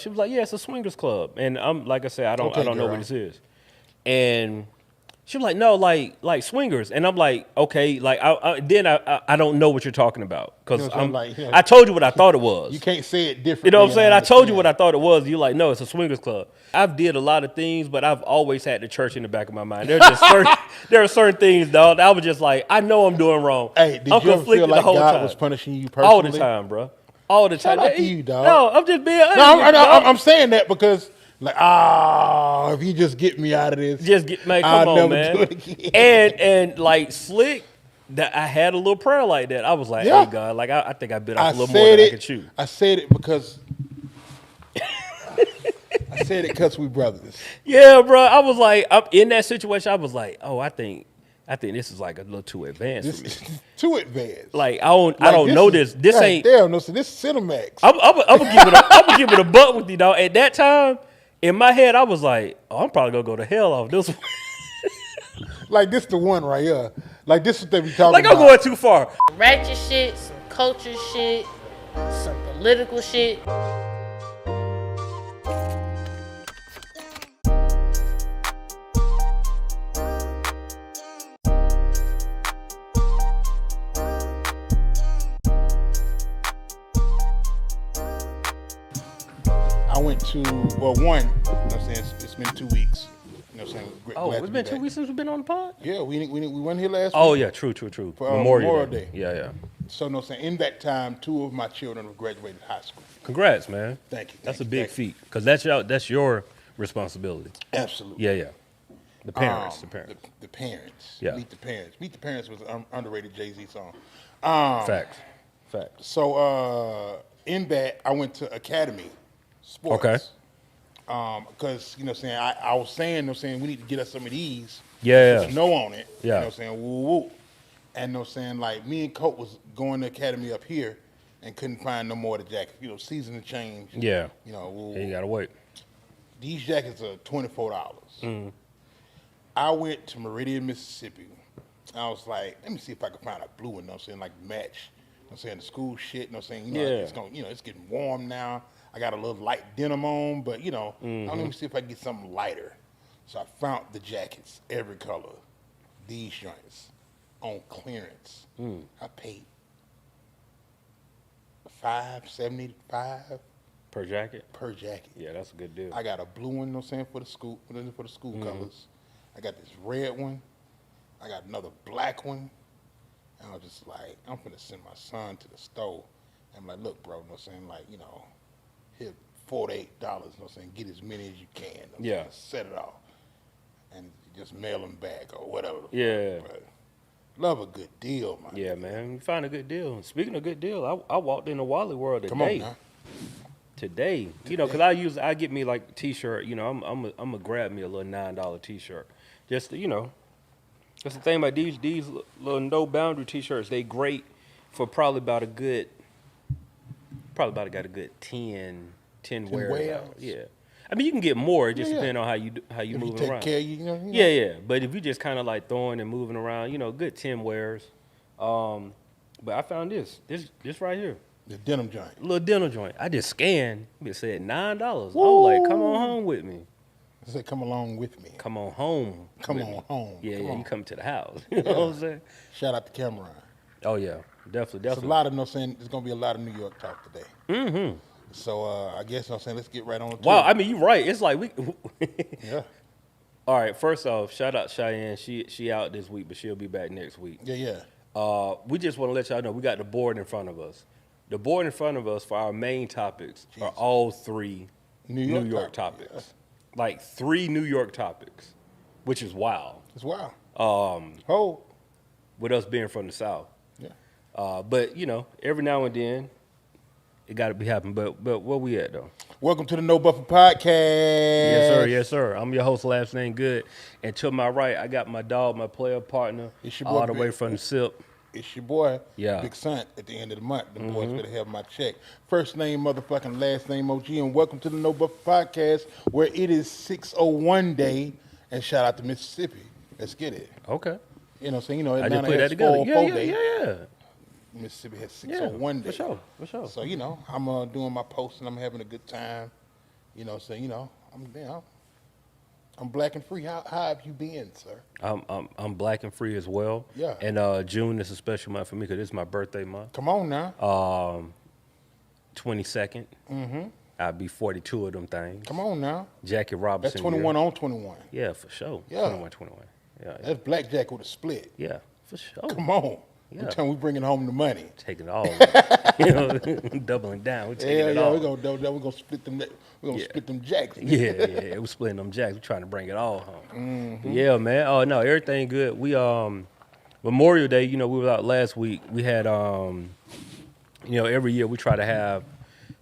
She was like, yeah, it's a swingers club. And I'm like I said, I don't know girl. what this is. And she was like, no, like swingers. And I'm like, okay, like I don't know what you're talking about. Because I told you what I thought it was. You can't say it differently. You know what I'm saying? I told you what I thought it was. You're like, no, it's a swingers club. I've did a lot of things, but I've always had the church in the back of my mind. There are certain things, dog. I was just like, I know I'm doing wrong. Hey, did I'm you ever feel like God was punishing you personally? All the time, bro. All the time. Shout out to you, dog. No, I'm just being honest. No, I'm saying that because, like, if you just get me out of this, man, come on, man. Do it again. And like Slick, that I had a little prayer like that. I was like, hey, God, like I think I bit off a little more than I could chew. I said it because we brothers. Yeah, bro. I was like, I'm in that situation. I was like, oh, I think this is like a little too advanced for me. Too advanced. Like I don't know this. This ain't. Damn, no, so this is Cinemax. I'm gonna give it a buck with you, dog. At that time, in my head, I was like, oh, I'm probably gonna go to hell off this one. Like this the one right here. Like this is what they be talking like about. I'm going too far. Ratchet shit, some culture shit, some political shit. I went to, one, you know what I'm saying, it's been 2 weeks. You know what I'm saying? It's been 2 weeks since we've been on the pod? Yeah, we went here last week. Oh, yeah, true. For Memorial Day. Yeah. So, you know what I'm saying, in that time, 2 of my children have graduated high school. Congrats, man. Thank you. That's a big feat, because that's your responsibility. Absolutely. Yeah. The parents. The parents. Yeah. Meet the Parents. Meet the Parents was an underrated Jay-Z song. Facts. So, in that, I went to Academy Sports. Okay. Because, you know what I'm saying, I was saying, you know what I'm saying, we need to get us some of these. Yeah. Put snow on it. Yeah. You know what I'm saying, woo. And, you know what I'm saying, like, me and Colt was going to Academy up here and couldn't find no more of the jackets. You know, season to change. Yeah. You know, woo. You gotta wait. These jackets are $24. I went to Meridian, Mississippi. I was like, let me see if I can find a blue one, you know what I'm saying, like match. You know what I'm saying, the school shit, you know what I'm saying, it's getting warm now. I got a little light denim on, but let me see if I can get something lighter. So I found the jackets, every color, these joints, on clearance. I paid $5.75 per jacket. Yeah, that's a good deal. I got a blue one, you know what I'm saying, for the school colors. I got this red one. I got another black one. And I was just like, I'm finna send my son to the store. I'm like, look, bro, you know what I'm saying, like, here, $48, you know what I'm saying, get as many as you can. You know set it off. And just mail them back or whatever. Yeah. But love a good deal, man. Yeah, man. You find a good deal. Speaking of good deal, I walked in the Wally World today. Come on now. Today. Because I get me like a T-shirt. I'm gonna grab me a little $9 T-shirt. Just that's the thing about these little no boundary T-shirts. They great for probably about a good 10 wears out. Yeah. I mean, you can get more. It just depends on how you moving take around. Care of you, Yeah. But if you just kind of like throwing and moving around, good 10 wears. But I found this right here. The denim joint. Little denim joint. I just scanned. It said $9. I was like, come on home with me. I said, come along with me. Come on home. Come on home. Yeah, you come to the house. You know what I'm saying? Shout out to Cameron. Oh, yeah. Definitely. It's a lot of, there's going to be a lot of New York talk today. Mm-hmm. So, I guess, let's get right on the tour. Wow, I mean, you're right. It's like we... Yeah. All right, first off, shout out Cheyenne. She out this week, but she'll be back next week. Yeah. We just want to let y'all know we got the board in front of us. The board in front of us for our main topics are all 3 New York topics. Yeah. Like 3 New York topics, which is wild. It's wild. With us being from the South. Yeah. But, every now and then, it got to be happening. But where we at, though? Welcome to the No Buffer Podcast. Yes, sir. I'm your host, Last Name Good. And to my right, I got my dog, my player partner, all the way from the SIP. It's your boy, Yeah. Big Sant, at the end of the month. The boys better have my check. First name, motherfucking last name, OG, and welcome to the No Buffer Podcast, where it is 601 day, and shout out to Mississippi. Let's get it. Okay. You know what I'm saying? I Atlanta just put that has together. 404 day. Yeah. Mississippi has 601 day. For sure. So, I'm doing my post, and I'm having a good time. You know, saying, I'm black and free. How have you been, sir? I'm black and free as well. Yeah. And June is a special month for me because it's my birthday month. Come on now. 22nd. Mm-hmm. I'll be 42 of them things. Come on now. Jackie Robinson. That's 21 on 21. Yeah, for sure. Yeah. 21. Yeah. That's blackjack with a split. Yeah, for sure. Come on. Yeah. I'm telling we bringing home the money. Taking it all. Doubling down. We're taking it all. We're gonna split them. We're gonna split them jacks. Yeah, we're splitting them jacks. We're trying to bring it all home. Yeah, man. Oh no, everything good. We Memorial Day, we were out last week. We had every year we try to have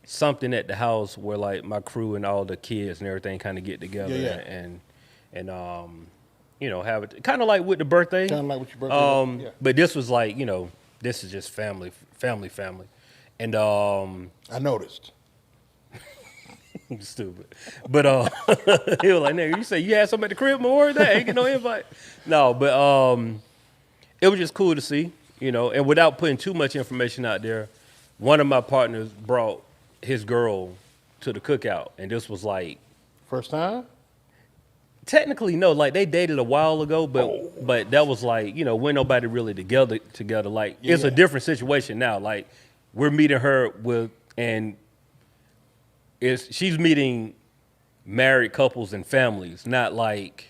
something at the house where like my crew and all the kids and everything kind of get together and have it kind of like with the birthday. Kind of like with your birthday. But this was like, this is just family. And I noticed. Stupid. But he was like, nigga, you say you had something at the crib Memorial Day? Ain't get no invite. No, but it was just cool to see, and without putting too much information out there, one of my partners brought his girl to the cookout, and this was like first time? Technically, no. Like they dated a while ago, but that was like when nobody really together. Like it's a different situation now. Like we're meeting her she's meeting married couples and families, not like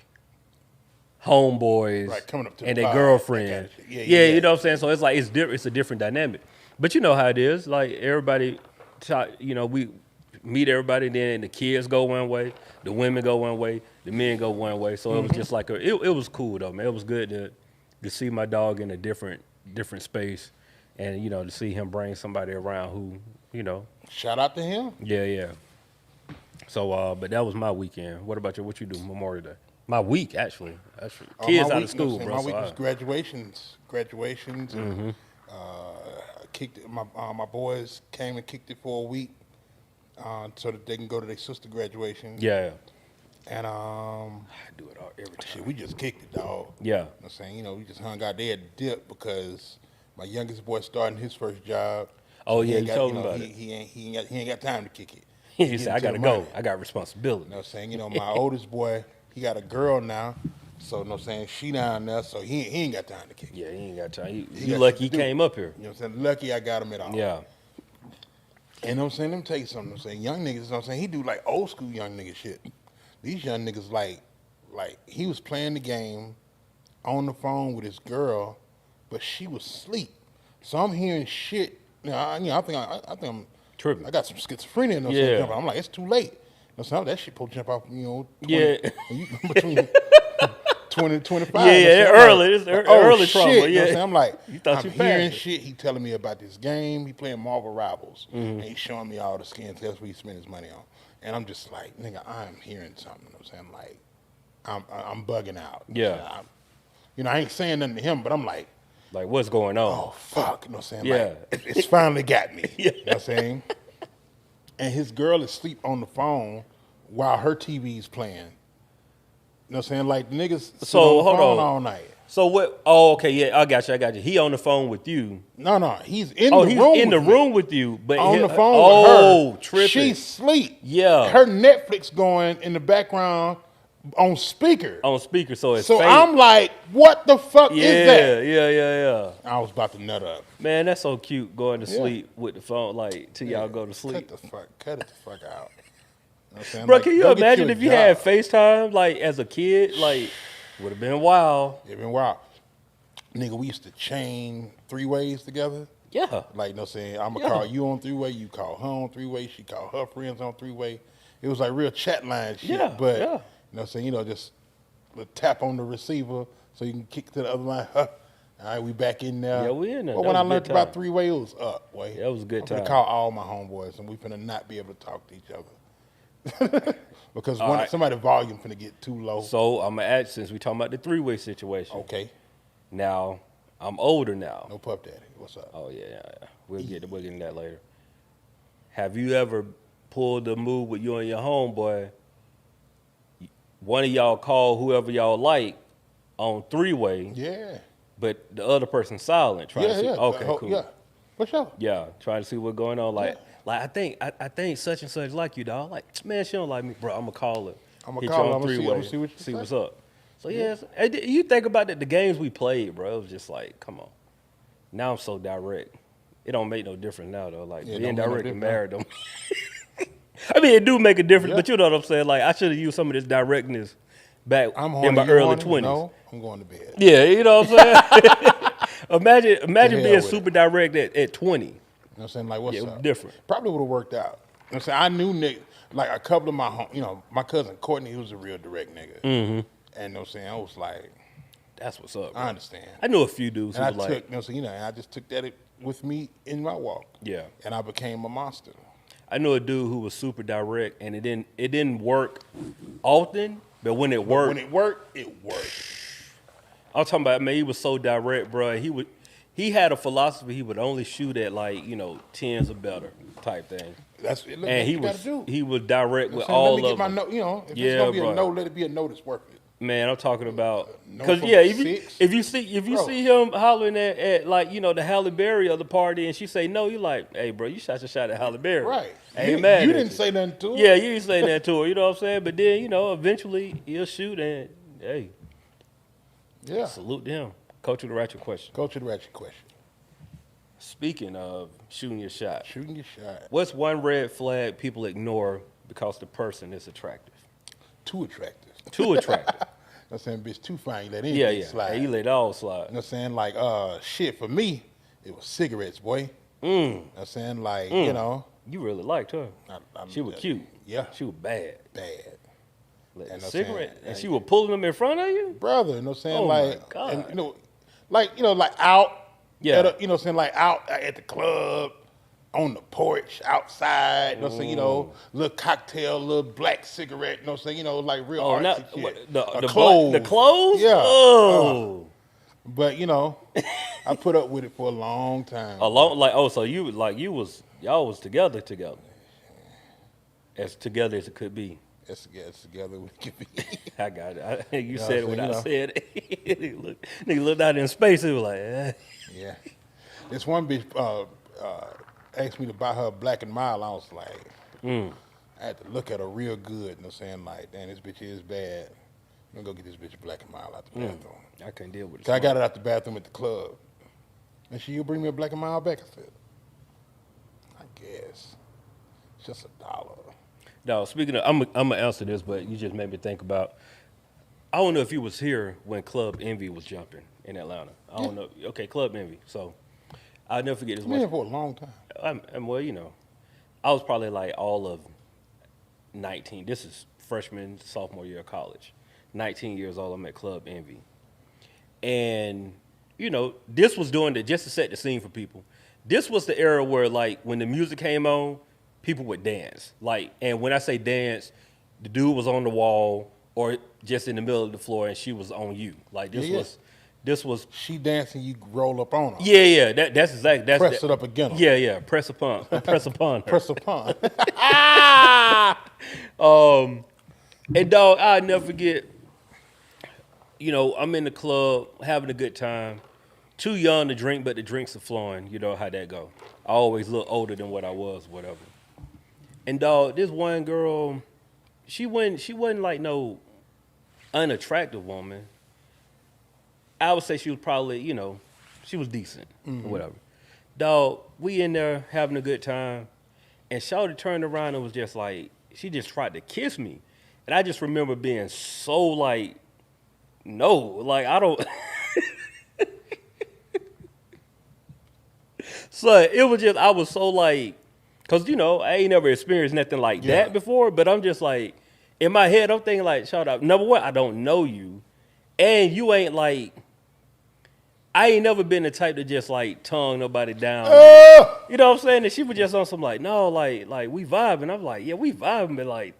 homeboys coming up to and the their bar, girlfriend. Yeah, you know what I'm saying? So it's like it's a different dynamic. But you know how it is. Like everybody, we meet everybody, then the kids go one way, the women go one way, the men go one way. So it was just like it was cool though, man. It was good to see my dog in a different space, and to see him bring somebody around who Shout out to him. Yeah. So, but that was my weekend. What about you? What you do Memorial Day? My week, actually. Kids out of school, bro. My week was graduations, and kicked it. My boys came and kicked it for a week, so that they can go to their sister graduation. Yeah. And I do it all every time. shit, we just kicked it, dog. Yeah. You know what I'm saying? We just hung out there at the dip because my youngest boy starting his first job. Oh so yeah, you told him about it. He ain't got time to kick it. He said, I gotta go. Money. I got responsibility. You know what I'm saying? My oldest boy, he got a girl now. So, you know what I'm saying? She down there, so he ain't got time to kick it. Yeah, he ain't got time. He You got lucky he something to do. came up here. You know what I'm saying? Lucky I got him at all. Yeah. And you know what I'm saying? Let me tell you something. I'm saying young niggas, you know what I'm saying? He do like old school young nigga shit. These young niggas like he was playing the game on the phone with his girl, but she was asleep. So I'm hearing shit. I think I'm Tripping. I got some schizophrenia. You know what I'm saying? I'm like, it's too late. You know, so that shit supposed to jump off. 20, between 20 and 25. Yeah, early. It's early trauma. Shit, Yeah. You know I'm like, thought I'm you hearing passed shit. He telling me about this game. He playing Marvel Rivals. And he's showing me all the skins. That's what he spend his money on. And I'm just like, nigga, I'm hearing something. You know what I'm saying? Like, I'm bugging out. Yeah. I ain't saying nothing to him, but I'm like, what's going on? oh, fuck. You know what I'm saying? Yeah. Like, it's finally got me. Yeah. You know what I'm saying? And his girl is asleep on the phone while her TV's playing. You know what I'm saying? Like, niggas sit on the phone all night. So what? Oh, okay, yeah, I got you. He on the phone with you. No, he's in the room. He's in the room with you, but on the phone with her. Oh, tripping. She's asleep. Yeah. Her Netflix going in the background on speaker. On speaker, so it's So fake. I'm like, what the fuck is that? Yeah. I was about to nut up. Man, that's so cute going to sleep with the phone, like, till y'all go to sleep. Cut it the fuck out. You know what I'm saying? Bro, Like, can you go get imagine a if you job. had FaceTime, like, as a kid? Like, would have been wild. It been wild. Nigga, we used to chain 3-ways together. Yeah. Like, you know what I'm saying? I'm going to call you on 3-way, you call her on 3-way, she call her friends on 3-way. It was like real chat line shit. Yeah, But, yeah. you know what I'm saying? Just tap on the receiver so you can kick to the other line. All right, we back in there. Yeah, we in there. But That when I was a learned good about time. 3-way, it was up, boy. That was a good I'm time. going to call all my homeboys, and we finna not be able to talk to each other. Because somebody volume finna get too low. So, I'm going to ask, since we talking about the 3-way situation. Okay. Now, I'm older now. No pup daddy. What's up? Oh, yeah. We'll get into that later. Have you ever pulled the move with you and your homeboy? One of y'all call whoever y'all like on 3-way, Yeah. but the other person's silent. Trying to see. Yeah. Okay, cool. Yeah. For sure. Yeah, trying to see what's going on. Like Like I think such and such like you, dog. Like, man, she don't like me, bro. I'm gonna call her. I'ma Hit call you her. on I'ma see three-way, what she say. what's up. So yes, you think about it, the games we played, bro. It was just like, come on. Now I'm so direct. It don't make no difference now though. Like being direct and married them. I mean, it do make a difference, but you know what I'm saying. Like I should have used some of this directness back in my early 20s. No, I'm going to bed. Yeah, you know what I'm saying. imagine being super direct at 20. You know what I'm saying? Like, what's up? Different. Probably would have worked out. You know what I'm saying? I knew Nick, like a couple of my cousin Courtney, he was a real direct nigga. Mm-hmm. And you know what I'm saying? I was like, that's what's up, bro. I understand. I knew a few dudes who and were I like, took, and I just took that with me in my walk. Yeah. And I became a monster. I knew a dude who was super direct, and it didn't work often, but when it worked, When it worked, it worked. I'm talking about, man, he was so direct, bro. He had a philosophy he would only shoot at like, 10s or better type thing. That's it. Look, And he was direct with all let me of get them. my no, if Yeah, it's gonna be bro. a no, let it be a no that's worth it. Man, I'm talking about No because from yeah, six? if you see him hollering at like the Halle Berry of the party, and she say no, you like, hey, bro, you shot your shot at Halle Berry, Right. Ain't You mad at didn't say nothing to her. Yeah, you ain't saying that to her. You know what I'm saying? But then eventually he'll shoot, and hey, Yeah. salute to him. Coach of the Ratchet question. Go to the ratchet question. Speaking of shooting your shot, Shooting your shot. what's one red flag people ignore because the person is attractive? Too attractive. Too attractive. I'm saying, bitch, too fine. You let Yeah, anything yeah. slide. Hey, you let it all slide. You know what I'm saying? Like, shit, for me, it was cigarettes, boy. You know what I'm saying? Like, You really liked her. She was cute. Yeah. She was bad. Bad. Like And a I'm cigarette, saying, and she was pulling them in front of you. Brother, you know what I'm saying? Oh, my like, God. and, like out. Yeah. At you know what I'm saying? Like out at the club, on the porch, outside. You know what I'm saying? Little cocktail, little black cigarette. You know what I'm saying? Like real Oh, artsy not shit. what, the clothes. the clothes. Yeah. Oh, But I put up with it for a long time. so y'all was together, as together as it could be. It's together we can be. I got it. You know said it what I'm without saying, saying it. Nigga looked out in space. He was like, eh. Yeah. This one bitch asked me to buy her a Black and Mild. I was like, I had to look at her real good. You know what I'm saying? Like, damn, this bitch is bad. I'm going to go get this bitch a Black and Mild out the bathroom. I couldn't deal with it. So I got it out the bathroom at the club. And she, you bring me a Black and Mild back? I said, I guess. It's just $1. No, speaking of, I'm gonna answer this, but you just made me think about. I don't know if you was here when Club Envy was jumping in Atlanta. I don't know. Okay, Club Envy. So I'll never forget this I've been one. here for a long time. I was probably like all of 19. This is freshman, sophomore year of college. 19 years old. I'm at Club Envy, and this was doing just to set the scene for people. This was the era where like when the music came on, people would dance. Like, and when I say dance, the dude was on the wall or just in the middle of the floor, and she was on you. Like this was. She dancing, you roll up on her. Yeah. That's exactly. Press it up again. Yeah. Press upon her. Press upon. And dog, I'll never forget. I'm in the club having a good time. Too young to drink, but the drinks are flowing. You know how that go. I always look older than what I was, whatever. And dog, this one girl, she wasn't like no unattractive woman. I would say she was probably, she was decent or whatever. Dog, we in there having a good time, and Shawty turned around and was just like, she just tried to kiss me. And I just remember being so like, no, like I don't. So it was just, I was so like, because, I ain't never experienced nothing like that before, but I'm just like, in my head, I'm thinking like, shout out, number one, I don't know you, and you ain't like, I ain't never been the type to just like tongue nobody down. You know what I'm saying? And she was just on some like, no, like we vibing. I'm like, yeah, we vibing, but like,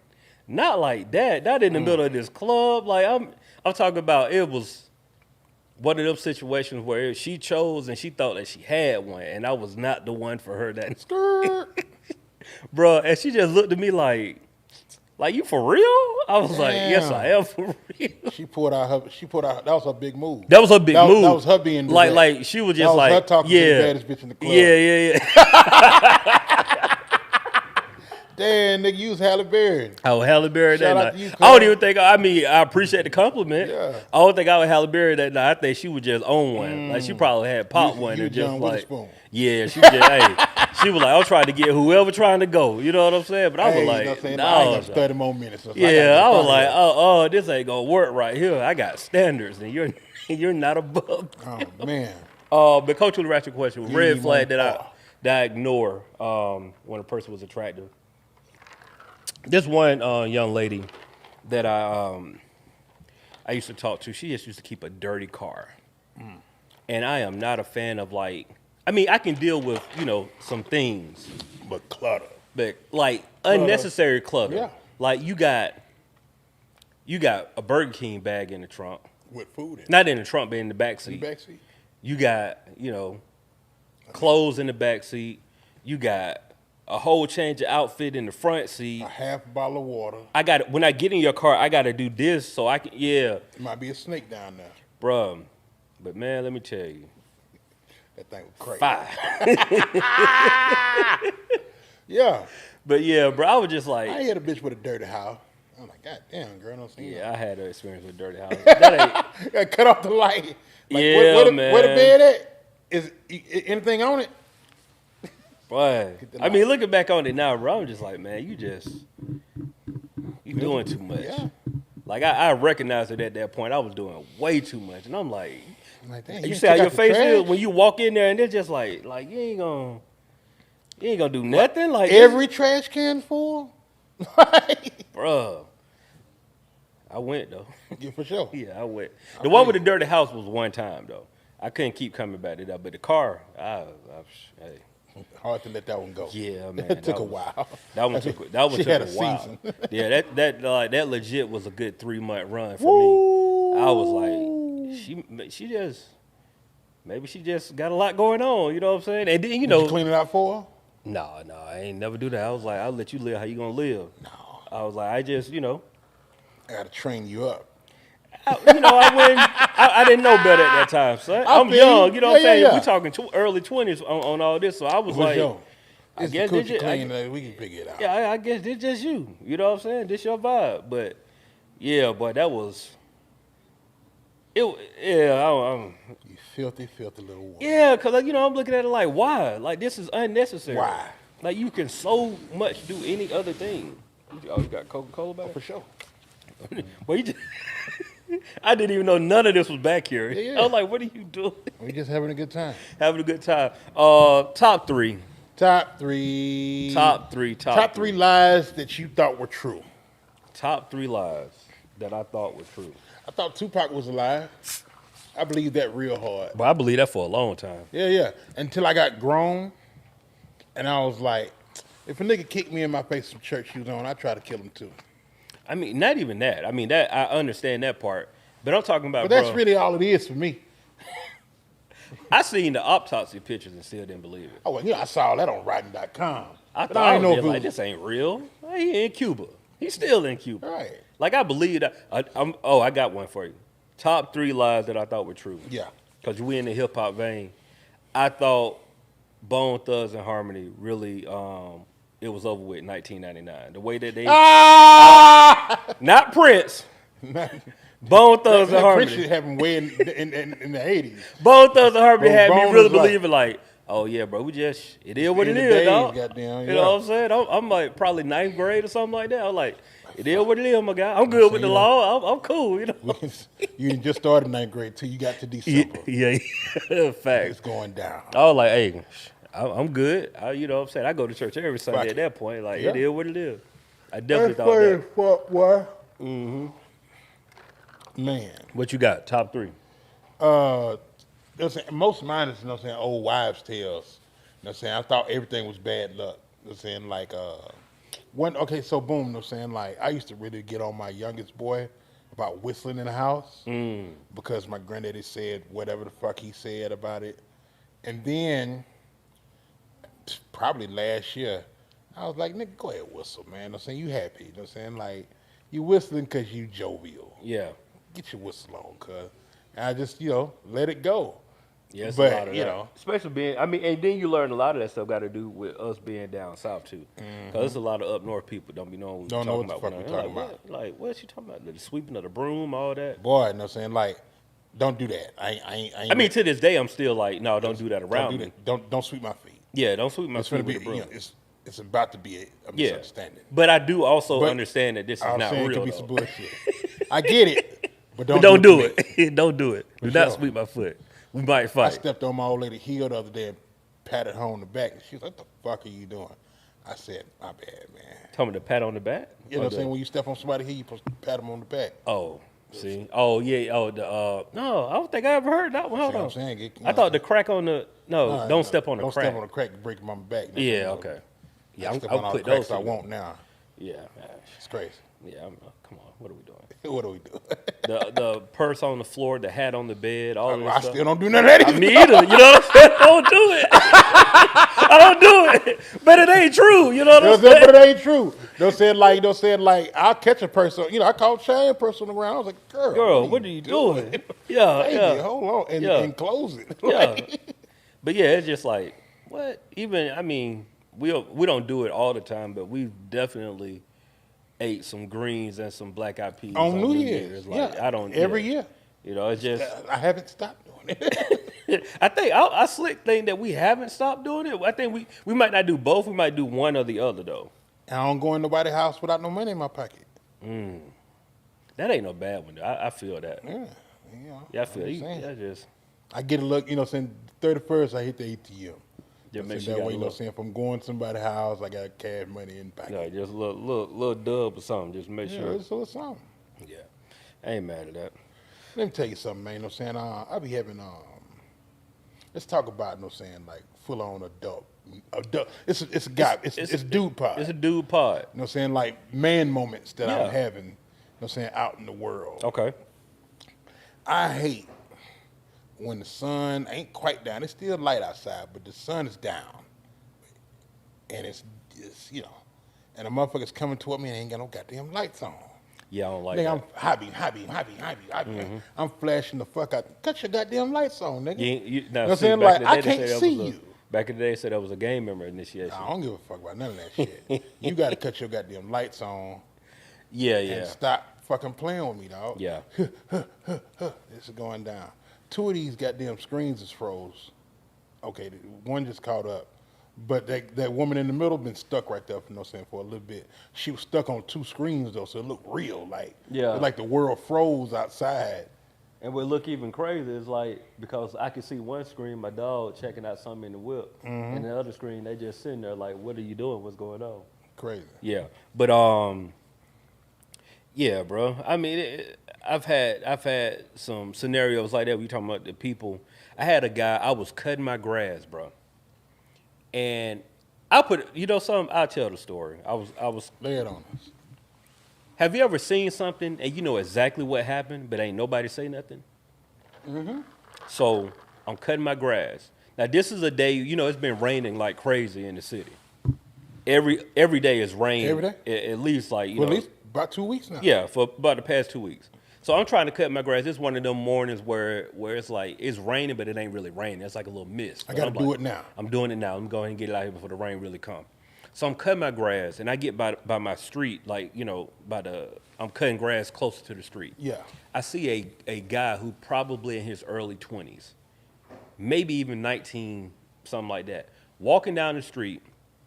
not like that. Not in the middle of this club. Like I'm talking about, it was one of those situations where she chose and she thought that she had one, and I was not the one for her. That bruh, and she just looked at me like you for real? I was like, yes, I am for real. She pulled out, that was her big move. That was her big move. That was her being direct. Like she was just that was like, her talking to the baddest bitch in the club. Yeah. Damn, nigga, you was Halle Berry. Oh, Halle Berry that Shout out night. to you, I don't Cole. even think. I mean, I appreciate the compliment. Yeah. I don't think I was Halle Berry that night. I think she was just on one. Like she probably had popped You- one you and just John like, Witherspoon. yeah, she just, hey, she was like, I'm trying to get whoever trying to go. You know what I'm saying? But I was Hey, you know like, what I'm saying? no, I ain't got 30 more minutes. So yeah, I was like, oh. oh, this ain't gonna work right here. I got standards, and you're not above. Oh, man. But culturally ratchet question, You red need flag more that I ignore when a person was attractive. This one young lady that I used to talk to, she just used to keep a dirty car, and I am not a fan of like. I mean, I can deal with some things, But clutter. but like unnecessary clutter. Yeah. Like you got a Burger King bag in the trunk, With food in not in the trunk, but in the back the seat. backseat. You got clothes in the back seat. You got a whole change of outfit in the front seat. A half bottle of water. I got when I get in your car, I got to do this so I can. Yeah, Might be a snake down there. bruh. But man, let me tell you, That thing was crazy. 5. Yeah. But yeah, bro, I was just like, I hit a bitch with a dirty house. I'm like, God damn, girl, don't see yeah, I had an experience with dirty house. That ain't. that. Cut off the light. Like, Yeah, where the man. bed at? Is anything on it? Boy, the I mean, looking back on it now, bro, I'm just like, man, you doing too much. Yeah. Like I recognized it at that point. I was doing way too much, and I'm like, I'm like, damn, you ain't see how took your out the face is trash? when you walk in there, and they're just like you ain't gonna do nothing. Like Every trash can full? bruh. I went though. Yeah, for sure. Yeah, I went. The one with the dirty house was one time though. I couldn't keep coming back to that, but the car, hey. Hard to let that one go. Yeah, man. It took that a was- while. That one took a She had a while. season. Yeah, that legit was a good 3-month run for me. I was like, she just maybe she just got a lot going on. You know what I'm saying? And then Did you clean it out for her? no, I ain't never do that. I was like, I'll let you live how you gonna live. No. I was like, I just I gotta train you up. I wouldn't. I didn't know better at that time, son. I I'm feel young. you. You know what I'm Yeah, saying? yeah, We yeah. talking early 20s on all this, so I was For like, sure. I It's guess the this coochie just, clean, we can figure it out. yeah, I guess it's just you. You know what I'm saying? This your vibe, but yeah, but that was it. Yeah, You filthy, filthy little woman. yeah, cause I'm looking at it like, why? Like this is unnecessary. Why? Like you can so much do any other thing. Oh, you got Coca-Cola back? For sure. Well, you just. I didn't even know none of this was back here. Yeah, yeah. I was like, what are you doing? We just having a good time. Having a good time. Top three. Top three. Top three lies that you thought were true. Top 3 lies that I thought were true. I thought Tupac was alive. I believe that real hard. But I believe that for a long time. Yeah. Until I got grown, and I was like, if a nigga kicked me in my face with church shoes on, I'd try to kill him too. I mean, not even that. I mean, that I understand that part. But I'm talking about, But that's bruh, really all it is for me. I seen the autopsy pictures and still didn't believe it. Oh, well, I saw that on Rotten.com. I But thought I didn't was know just if it like, this ain't real. He in Cuba. He's still in Cuba. Right. Like, I believe that. I got one for you. Top 3 lies that I thought were true. Yeah. Because we in the hip-hop vein. I thought Bone Thugs and Harmony really, it was over with in 1999. The way that they, not Prince, Bone Thugs and Prince Harmony. should have him way in the 80s. Bone Thugs and Harmony Bro, had me Bone really was like- believing like, oh yeah, bro, it is what it In the is, days, dog. goddamn, You yeah. know what I'm saying? I'm like probably 9th grade or something like that. I'm like, it is what it is, my guy. I'm good with the you know. law. I'm cool, you know. You didn't just started 9th grade till you got to December. Yeah, facts. It's going down. I was like, hey, I'm good. You know what I'm saying? I go to church every Sunday Fuck at it. that point. Like, Yeah. it is what it is. I definitely thought that. Fuck, boy. Mm-hmm. Man. What you got? Top 3. Most of mine is, you know what I'm saying, old wives' tales. You know what I'm saying? I thought everything was bad luck. You know what I'm saying? Like, so boom, you know what I'm saying? Like, I used to really get on my youngest boy about whistling in the house because my granddaddy said whatever the fuck he said about it. And then, probably last year, I was like, nigga, go ahead whistle, man. You know what I'm saying? You happy. You know what I'm saying? Like, you whistling because you jovial. Yeah. Get your whistle on, cuz. And I just, let it go. Yeah, it's a But, lot of you that. know. Especially being, I mean, and then you learn a lot of that stuff got to do with us being down south too. Because there's a lot of up north people don't be knowing what Don't know what the talking fuck about. we talking Like, about. Like, what's she talking about? The sweeping of the broom, all that. Boy, you know what I'm saying? Like, don't do that. I ain't I mean, to this day, I'm still like, no, don't do that around me. Don't sweep my feet. Yeah, don't sweep my It's feet gonna be, with the broom. you know, it's about to be a misunderstanding. But I do also But understand that this is I'm not saying it real, could be though. some bullshit. I get it, but But don't do to me. it. Don't do it. Do For not sure. sweep my foot. We might I fight. stepped on my old lady heel the other day and patted her on the back. And she was like, what the fuck are you doing? I said, my bad, man. Tell me to pat on the back? You know what I'm saying? When you step on somebody's heel, you're supposed to pat them on the back. Oh, see? Oh, yeah. Oh, no, I don't think I ever heard that one. Hold See what on. I'm saying? You I know, thought the crack on the, don't step on the don't crack. step on the crack and break my back. Yeah, okay. Yeah, I I'm step on all the put cracks those I together. want now. Yeah, man. It's crazy. Yeah, come on. What are we doing? What do we do? The purse on the floor, the hat on the bed, all of this I stuff. still don't do none of that either. Me either. You know what I'm saying? I don't do it. I don't do it. But it ain't true. You know what I'm saying? But it ain't true. Don't say it like, I'll catch a person. You know, I called Cheyenne person around. I was like, girl, What are you doing? Yeah, Baby, yeah. hold on and, Yeah. and close it. Yeah. But yeah, it's just like, what? Even, I mean, we don't do it all the time, but we've definitely ate some greens and some black eyed peas On New Year's. Like, Yeah. I don't Every year. You know, it's just I haven't stopped doing it. I think I slick think that we haven't stopped doing it. I think we might not do both. We might do one or the other though. I don't go in nobody's house without no money in my pocket. That ain't no bad one. Though. I feel that. Yeah. You know, Yeah, I feel I'm you. saying. Yeah, just I get a look, you know, saying 31st, I hit the ATM. Yeah, So make that sure you got way, a you know, little, saying if I'm going to somebody's house, I got cash money in the pocket. no, just a little dub or something. Just make Yeah, sure. it's a little something. Yeah, I ain't mad at that. Let me tell you something, man. You know what I'm saying? I be having, let's talk about, you know what I'm saying, like full on adult. It's a guy, it's dude pod. It's a dude pod. You know what I'm saying? Like man moments that Yeah. I'm having, you know what I'm saying, out in the world. Okay. I hate when the sun ain't quite down. It's still light outside, but the sun is down. And it's you know, and the motherfucker's coming toward me and ain't got no goddamn lights on. Yeah, I don't like Nigga, that. I'm I'm flashing the fuck out. Cut your goddamn lights on, nigga. You know what I'm saying? Like, I can't see you. Back in the day, they said that was a game member initiation. I don't give a fuck about none of that shit. You got to cut your goddamn lights on Yeah, and yeah, stop fucking playing with me, dog. yeah. This is going down. 2 of these goddamn screens is froze. Okay, one just caught up. But that woman in the middle been stuck right there, you know what I'm saying, for a little bit. She was stuck on 2 screens, though, so it looked real. Like, Yeah. like the world froze outside. And what look even crazy is like, because I could see one screen, my dog checking out something in the whip, and the other screen, they just sitting there like, what are you doing? What's going on? Crazy. Yeah, but yeah, bro. I mean, I've had some scenarios like that. We talking about the people. I had a guy. I was cutting my grass, bro, and I put. You know something? I'll tell the story. I was. Lay it on us. Have you ever seen something and you know exactly what happened, but ain't nobody say nothing? So I'm cutting my grass. Now this is a day. You know, it's been raining like crazy in the city. Every day is rain. Every day? At least like you For know. at least about 2 weeks now. Yeah, for about the past 2 weeks. So I'm trying to cut my grass. It's one of them mornings where it's like it's raining, but it ain't really raining. It's like a little mist. I got to do it now. I'm doing it now. I'm going to get it out here before the rain really come. So I'm cutting my grass, and I get by my street, like you know, I'm cutting grass closer to the street. Yeah. I see a guy who probably in his early 20s, maybe even 19, something like that, walking down the street,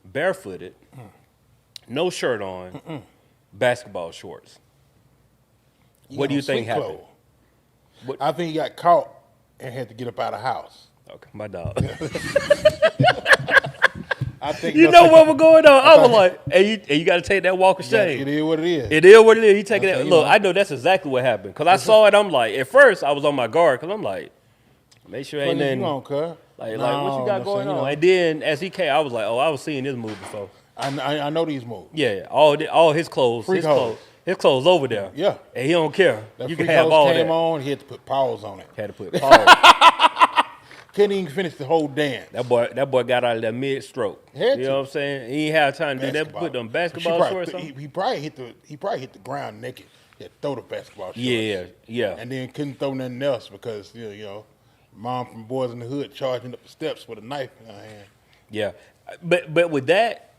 barefooted, no shirt on, basketball shorts. What do you think happened? What? I think he got caught and had to get up out of the house. Okay, my dog. I think You know what was going on? I was like, hey, you got to take that walk of shame. It is what it is. It is what it is. You taking Okay, that. you Look, know. I know that's exactly what happened. Because I saw it, I'm like, at first, I was on my guard. Because I'm like, make sure ain't What nothing. you on, cuz? Like, what you got No, going so, you on? know, And then as he came, I was like, oh, I was seeing this move before. I know these moves. Yeah, all his clothes. Freak hoes. His clothes over there. Yeah. And he don't care. That You can freak have hoes all came that. on, he had to put pause on it. Had to put pause. Couldn't even finish the whole dance. That boy got out of that mid stroke. Had You to. know what I'm saying? He ain't have time to do that. Put them basketball shorts on. He probably hit the ground naked. He had to throw the basketball shorts. Yeah. And then couldn't throw nothing else because you know Mom from Boys in the Hood charging up the steps with a knife in her hand. Yeah, but with that,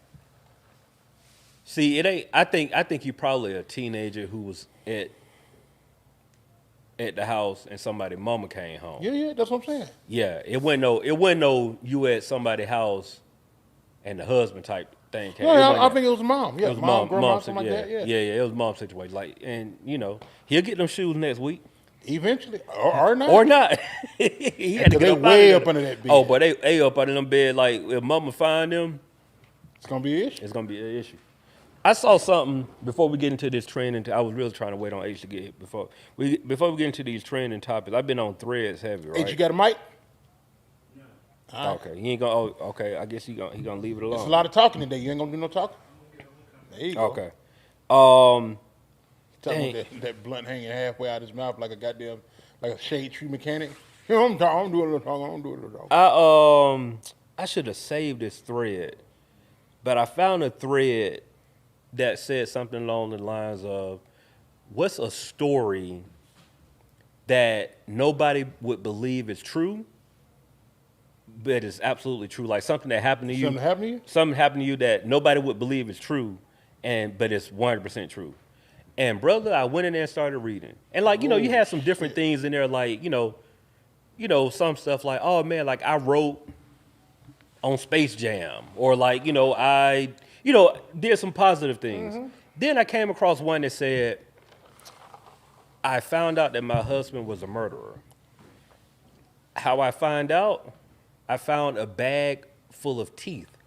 see, it ain't. I think you're probably a teenager who was at the house and somebody's mama came home. Yeah, that's what I'm saying. Yeah, it wasn't no you at somebody's house and the husband type thing came. Yeah, I think it was mom. Yeah, It was mom, grandma, si- something like that. Yeah. yeah, it was mom's situation. Like, and he'll get them shoes next week. Eventually, or not. Or not. He had to They get way out up under that bed. Oh, but they up under them bed. Like, if mama find them, It's gonna be an issue. it's gonna be an issue. I saw something before we get into this trend, I was really trying to wait on H to get hit before we get into these trending topics. I've been on threads heavy, right? Hey, you got a mic? Okay, he ain't gonna. Oh, okay, I guess he gonna leave it alone. It's a lot of talking today. You ain't gonna do no talking. There you go. Okay. Tell him that blunt hanging halfway out his mouth like a goddamn, like a shade tree mechanic. I'm doing a little talking. I should have saved this thread, but I found a thread that said something along the lines of, "What's a story that nobody would believe is true, but it's absolutely true? Like something that happened to you. Something happened to you? Something happened to you that nobody would believe is true, but it's 100% true." And brother, I went in there and started reading, and like you had some different things in there, like some stuff like, oh man, like I wrote on Space Jam, or like I did some positive things. Mm-hmm. Then I came across one that said, I found out that my husband was a murderer. How I find out? I found a bag full of teeth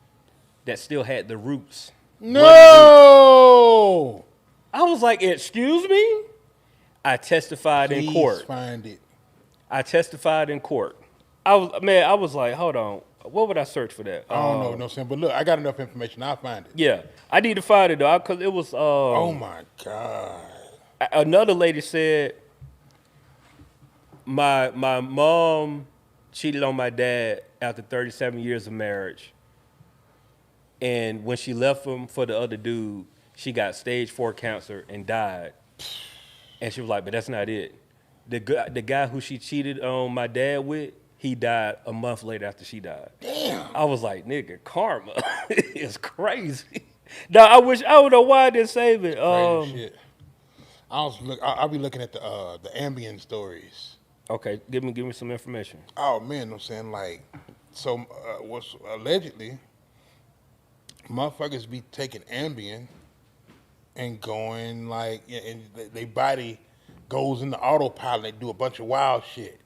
that still had the roots. No! I was like, excuse me? I testified in court. Please find it. I testified in court. I was like, hold on. What would I search for that? I don't know, you know what I'm saying? But look, I got enough information. I'll find it. Yeah. I need to find it, though, because it was... oh, my God. Another lady said, my mom cheated on my dad after 37 years of marriage. And when she left him for the other dude, she got stage 4 cancer and died. And she was like, but that's not it. The guy who she cheated on my dad with, he died a month later after she died. Damn. I was like, nigga, karma is crazy. Now, I don't know why I didn't save it. Crazy shit. I'll be looking at the ambient stories. Okay, give me some information. Oh, man, I'm saying, like, so what's allegedly, motherfuckers be taking Ambien and going, like, and their body goes into autopilot. They do a bunch of wild shit.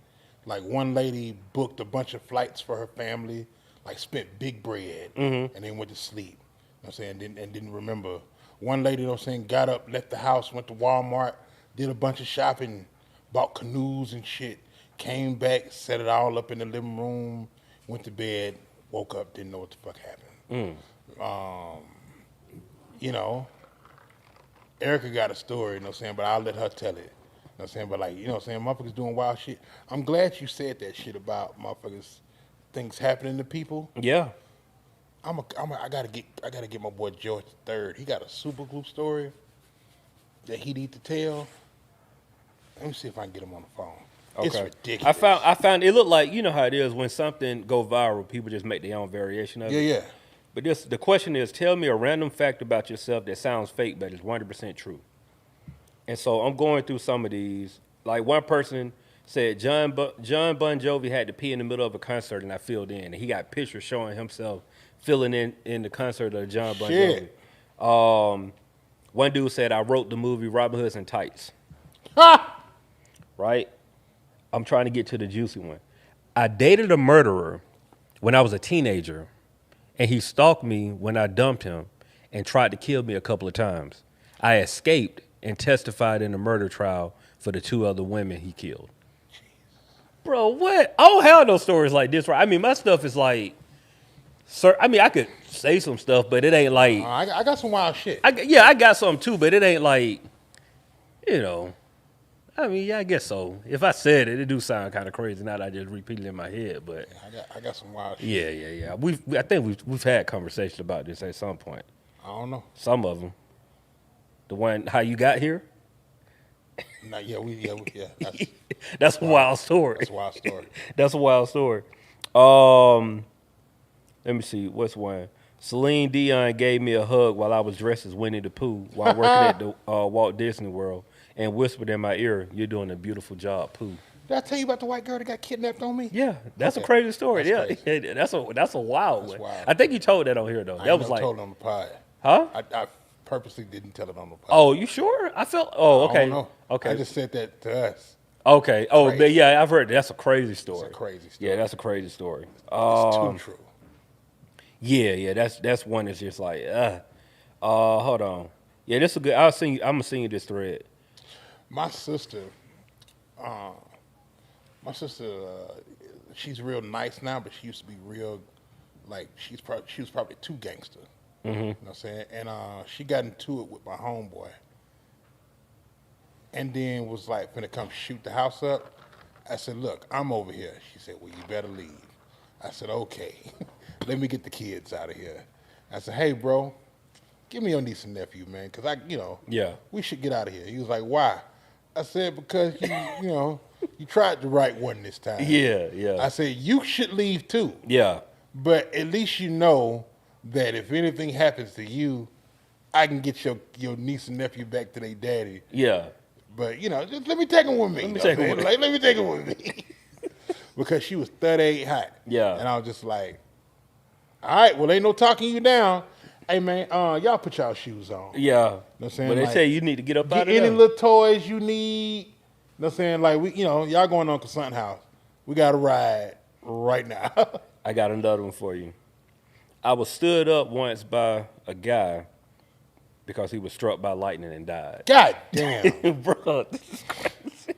Like, one lady booked a bunch of flights for her family, like, spent big bread, and then went to sleep. You know what I'm saying? And didn't remember. One lady, you know what I'm saying, got up, left the house, went to Walmart, did a bunch of shopping, bought canoes and shit, came back, set it all up in the living room, went to bed, woke up, didn't know what the fuck happened. Erica got a story, you know what I'm saying, but I'll let her tell it. You know what I'm saying? But like, you know what I'm saying, motherfuckers doing wild shit. I'm glad you said that shit about motherfuckers, things happening to people. Yeah. I gotta get my boy George III. He got a super glue story that he need to tell. Let me see if I can get him on the phone. Okay. It's ridiculous. I found it looked like, you know how it is when something go viral, people just make their own variation of it. Yeah. But the question is, tell me a random fact about yourself that sounds fake but is 100% true. And so I'm going through some of these. Like one person said John Bon Jovi had to pee in the middle of a concert and I filled in. And he got pictures showing himself filling in the concert of John Bon Jovi. One dude said, I wrote the movie Robin Hood's in Tights. Ha! Right? I'm trying to get to the juicy one. I dated a murderer when I was a teenager, and he stalked me when I dumped him and tried to kill me a couple of times. I escaped and testified in a murder trial for the 2 other women he killed. Bro, what? I don't have no stories like this, right? I mean, my stuff is like, I could say some stuff, but it ain't like... I got some wild shit. I got some too, but it ain't like, I mean, yeah, I guess so. If I said it, it do sound kind of crazy now that I just repeat it in my head, but... I got some wild shit. Yeah. I think we've had conversations about this at some point. I don't know. Some of them. The one, how you got here? No, yeah. That's a wild story. That's a wild story. That's a wild story. Um, Let me see. What's one? Celine Dion gave me a hug while I was dressed as Winnie the Pooh while working at the Walt Disney World and whispered in my ear, "You're doing a beautiful job, Pooh." Did I tell you about the white girl that got kidnapped on me? Yeah, that's a Okay. crazy story. That's Yeah, crazy. that's a wild That's one. wild. I think you told that on here though. I That ain't was never like, told it on the pod. huh? I purposely didn't tell it on the pod. Oh, you sure? I felt. Oh, I okay. don't know. Okay. I just said that to us. Okay. Oh, Crazy. but yeah, I've heard that. That's a crazy story. It's a crazy story. Yeah, that's a crazy story. It's too true. Yeah. That's one that's just like, hold on. Yeah, this is a good. I'm gonna send you this thread. My sister, she's real nice now, but she used to be real, like she was probably too gangster. You know what I'm saying? And she got into it with my homeboy, and then was like, finna come shoot the house up. I said, look, I'm over here. She said, well, you better leave. I said, okay, let me get the kids out of here. I said, hey, bro, give me your niece and nephew, man, because Yeah. we should get out of here. He was like, why? I said, because you tried the right one this time. Yeah. I said, you should leave too. Yeah. But at least you know that if anything happens to you, I can get your niece and nephew back to their daddy. Yeah. But, just let me take them with me. Let me take 'em with me. Like, let me take them with me. Because she was 38 hot. Yeah. And I was just like, all right, well, ain't no talking you down. Hey, man, y'all put y'all shoes on. Yeah. Know what I'm saying? But they Like, tell you need to get up get out of any there. little toys you need. You know what I'm saying? Like, y'all going to Uncle Son's house. We got to ride right now. I got another one for you. I was stood up once by a guy because he was struck by lightning and died. God damn. Bro, this is crazy.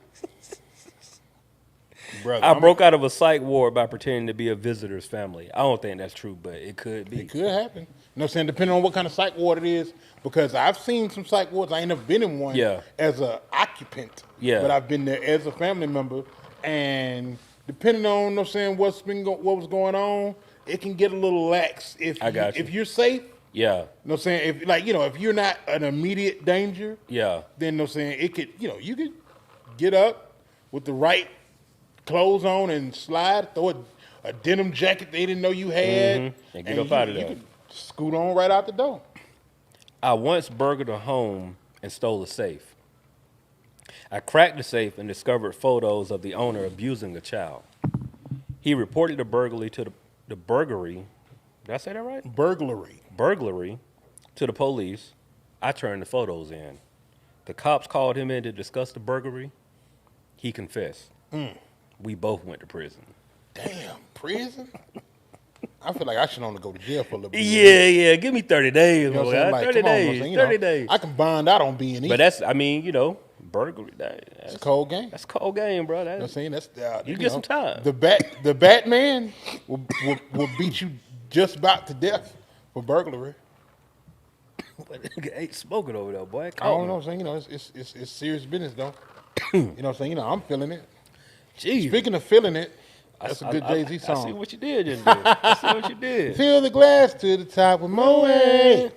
Brother, I broke out of a psych ward by pretending to be a visitor's family. I don't think that's true, but it could be. It could happen. You know what I'm saying? Depending on what kind of psych ward it is. Because I've seen some psych wards. I ain't never been in one as an occupant. Yeah. But I've been there as a family member. And depending on, you know what I'm saying, what was going on, it can get a little lax if you're safe. Yeah. You know what I'm saying? If you're not an immediate danger, Yeah. then you know what I'm saying, it could, you could get up with the right clothes on and slide, throw a denim jacket they didn't know you had. And get up out of there. You could scoot on right out the door. I once burgled a home and stole a safe. I cracked the safe and discovered photos of the owner abusing a child. He reported the burglary to the burglary. Did I say that right? Burglary to the police. I turned the photos in. The cops called him in to discuss the burglary. He confessed. We both went to prison. Damn, prison? I feel like I should only go to jail for a little bit. Yeah. Give me 30 days, You know what boy. I'm saying? Like, 30 come on, days. you know what I'm saying? 30 days. I can bond out on B&E. But that's, burglary. It's a cold game. That's a cold game, bro. You know what I'm saying? That's You get some time. The Batman will beat you just about to death for burglary. Ain't smoking over there, boy. I don't know what I'm saying. It's serious business though. You know what I'm saying? I'm feeling it. Jeez. Speaking of feeling it, that's a good Jay-Z song. I see what you did just there. I see what you did. Fill the glass to the top with Moe.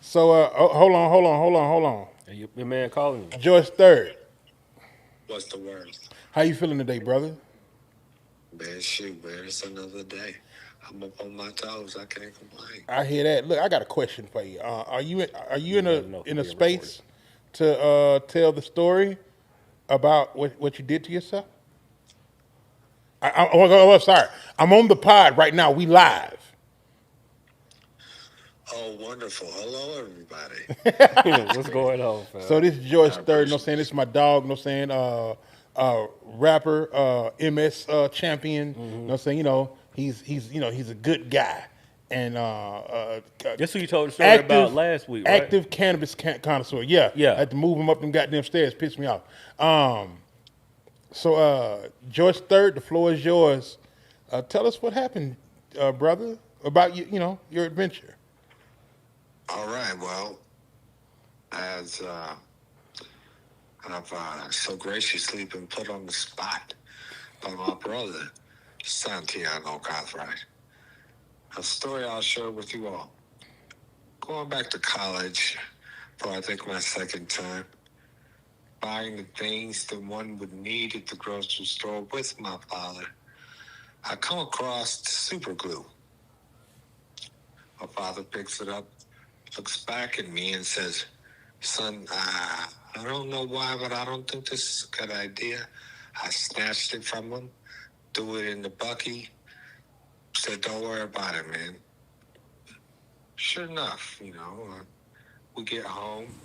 So hold on. Hey, your man calling you. Joyce Third, What's the word? how you feeling today, brother? Man, shoot, man, it's another day. I'm up on my toes. I can't complain. I hear that. Look, I got a question for you. Are you in never know if a you're space to tell the story about what you did to yourself? Sorry. I'm on the pod right now. We live. Oh, wonderful. Hello, everybody. What's going on, fam? So this is Joyce Third. You know what I'm saying? This is my dog. You know what I'm saying? Rapper, MS champion. You know what I'm saying? He's a good guy. And That's who you told the story about last week, right? Active cannabis connoisseur. Yeah. Yeah. I had to move him up them goddamn stairs. Pissed me off. So Joyce Third, the floor is yours. Tell us what happened, brother, about your adventure. All right, well, as I've so graciously been put on the spot by my brother, Santiago Cartwright. A story I'll share with you all. Going back to college for, I think, my second time, buying the things that one would need at the grocery store with my father, I come across super glue. My father picks it up, looks back at me, and says, "Son, I don't know why, but I don't think this is a good idea." I snatched it from him, threw it in the bucket, said, "Don't worry about it, man." Sure enough, we get home.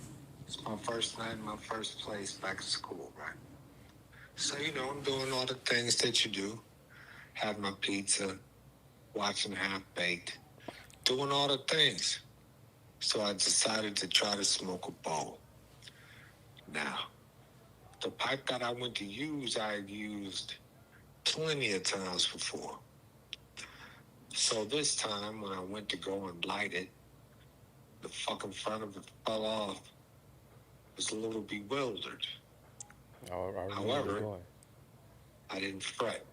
It's my first night in my first place back at school, right? So, I'm doing all the things that you do. Have my pizza, watching Half Baked, doing all the things. So I decided to try to smoke a bowl. Now, the pipe that I went to use, I had used plenty of times before. So this time, when I went to go and light it, the fucking front of it fell off. I was a little bewildered. However, I didn't fret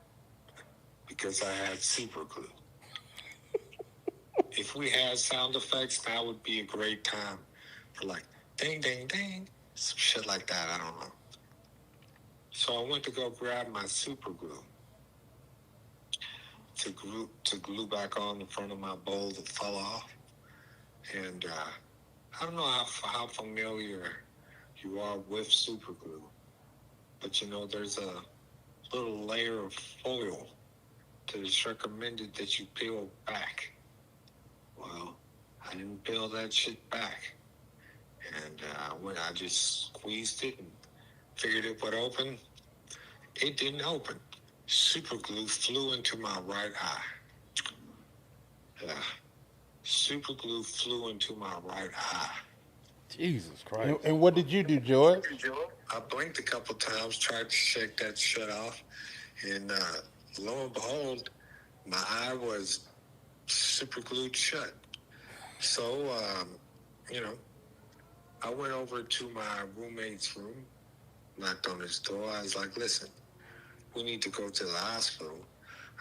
because I had super glue. If we had sound effects, that would be a great time for like ding, ding, ding, some shit like that. I don't know. So I went to go grab my super glue to glue back on the front of my bowl that fell off. And I don't know how familiar you are with super glue, but there's a little layer of foil that is recommended that you peel back. Well, I didn't peel that shit back. And when I just squeezed it and figured it would open, it didn't open. Super glue flew into my right eye. Yeah. Super glue flew into my right eye. Jesus Christ. And what did you do, George? I blinked a couple times, tried to shake that shit off, and lo and behold, my eye was super glued shut. So, I went over to my roommate's room, knocked on his door. I was like, "Listen, we need to go to the hospital.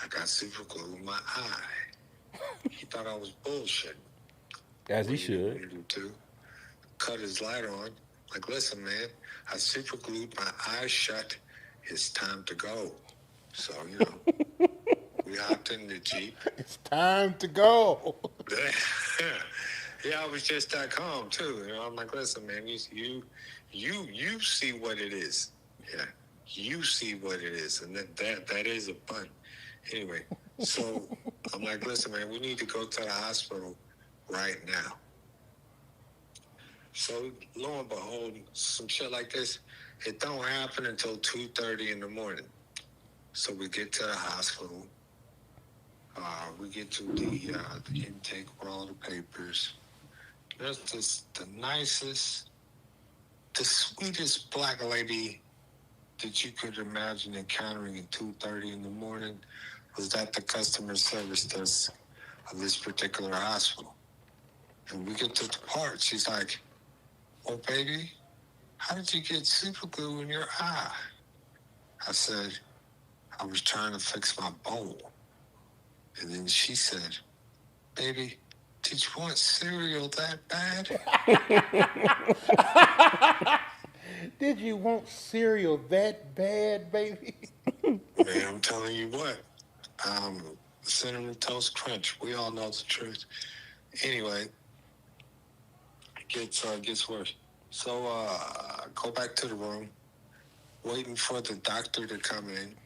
I got super glue in my eye." He thought I was bullshit. As he should. Cut his light on. Like, "Listen, man, I super glued my eyes shut. It's time to go." So, we hopped in the Jeep. It's time to go. Yeah, I was just that calm too. I'm like, "Listen, man, you see what it is. Yeah, you see what it is, and that is a pun." Anyway, so I'm like, "Listen, man, we need to go to the hospital right now." So lo and behold, some shit like this, it don't happen until 2:30 in the morning. So we get to the hospital. We get to the intake with all the papers. There's the nicest, the sweetest black lady that you could imagine encountering at 2:30 in the morning was at the customer service desk of this particular hospital. And we get to the part. She's like, "Oh, baby, how did you get super glue in your eye?" I said, "I was trying to fix my bowl." And then she said, "Baby, did you want cereal that bad?" Did you want cereal that bad, baby? Man, I'm telling you what. Cinnamon Toast Crunch. We all know the truth. Anyway, it gets worse. So go back to the room, waiting for the doctor to come in.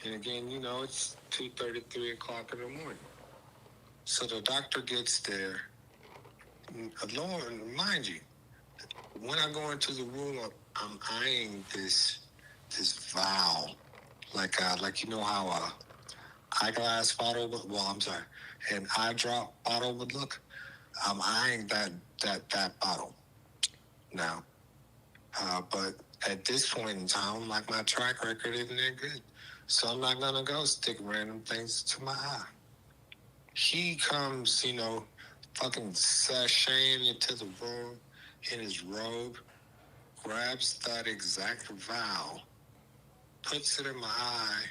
And again, it's 2:30, 3 o'clock in the morning. So the doctor gets there. Lord, mind you, when I go into the room, I'm eyeing this vial, like how a eyeglass bottle would, an eye drop bottle would look. I'm eyeing that bottle now. But at this point in time, like, my track record isn't that good, so I'm not gonna go stick random things to my eye. He comes, fucking sashaying into the room in his robe, grabs that exact vial, puts it in my eye.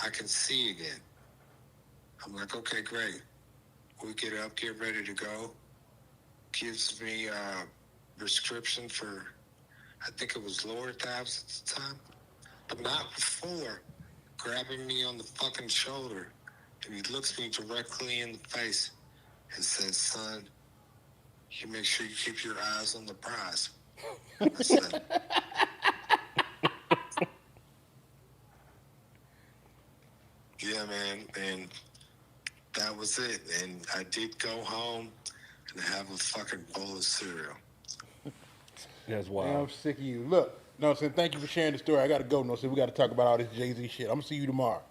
I can see again. I'm like, "Okay, great." We get up, get ready to go. Gives me a prescription for I think it was lower tabs at the time, but not before grabbing me on the fucking shoulder. And he looks me directly in the face and says, son, you make sure you keep your eyes on the prize. I said, yeah, man. And that was it. And I did go home and have a fucking bowl of cereal. That's Man, wild. I'm sick of you. Look, no, I'm saying thank you for sharing the story. I got to go. No, so we got to talk about all this Jay-Z shit. I'm going to see you tomorrow.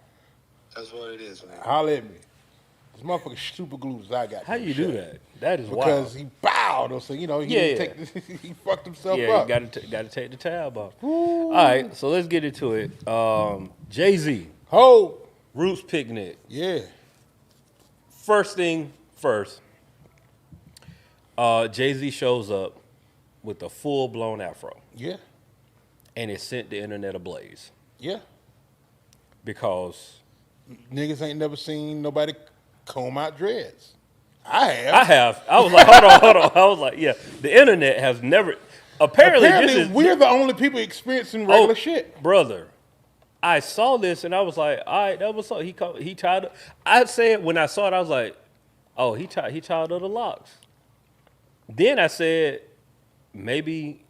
That's what it is, man. Holla at me. This motherfucker super glues I got. How you do that? That is Because wild. he bowed. So, you know, he, didn't take he fucked himself Yeah, up. you got to take the tab off. All right, so let's get into it. Jay-Z, Ho! Roots Picnic. Yeah. First thing first, Jay-Z shows up with a full-blown afro, Yeah. and it sent the internet ablaze Yeah. because Niggas ain't never seen nobody comb out dreads. I have. I have. I was like, hold on. I was like, yeah, the internet has never. Apparently this is we're the only people experiencing regular shit. brother. I saw this and I was like, all right, that was so. He tied up. I said when I saw it, I was like, oh, he tied up the locks. Then I said, maybe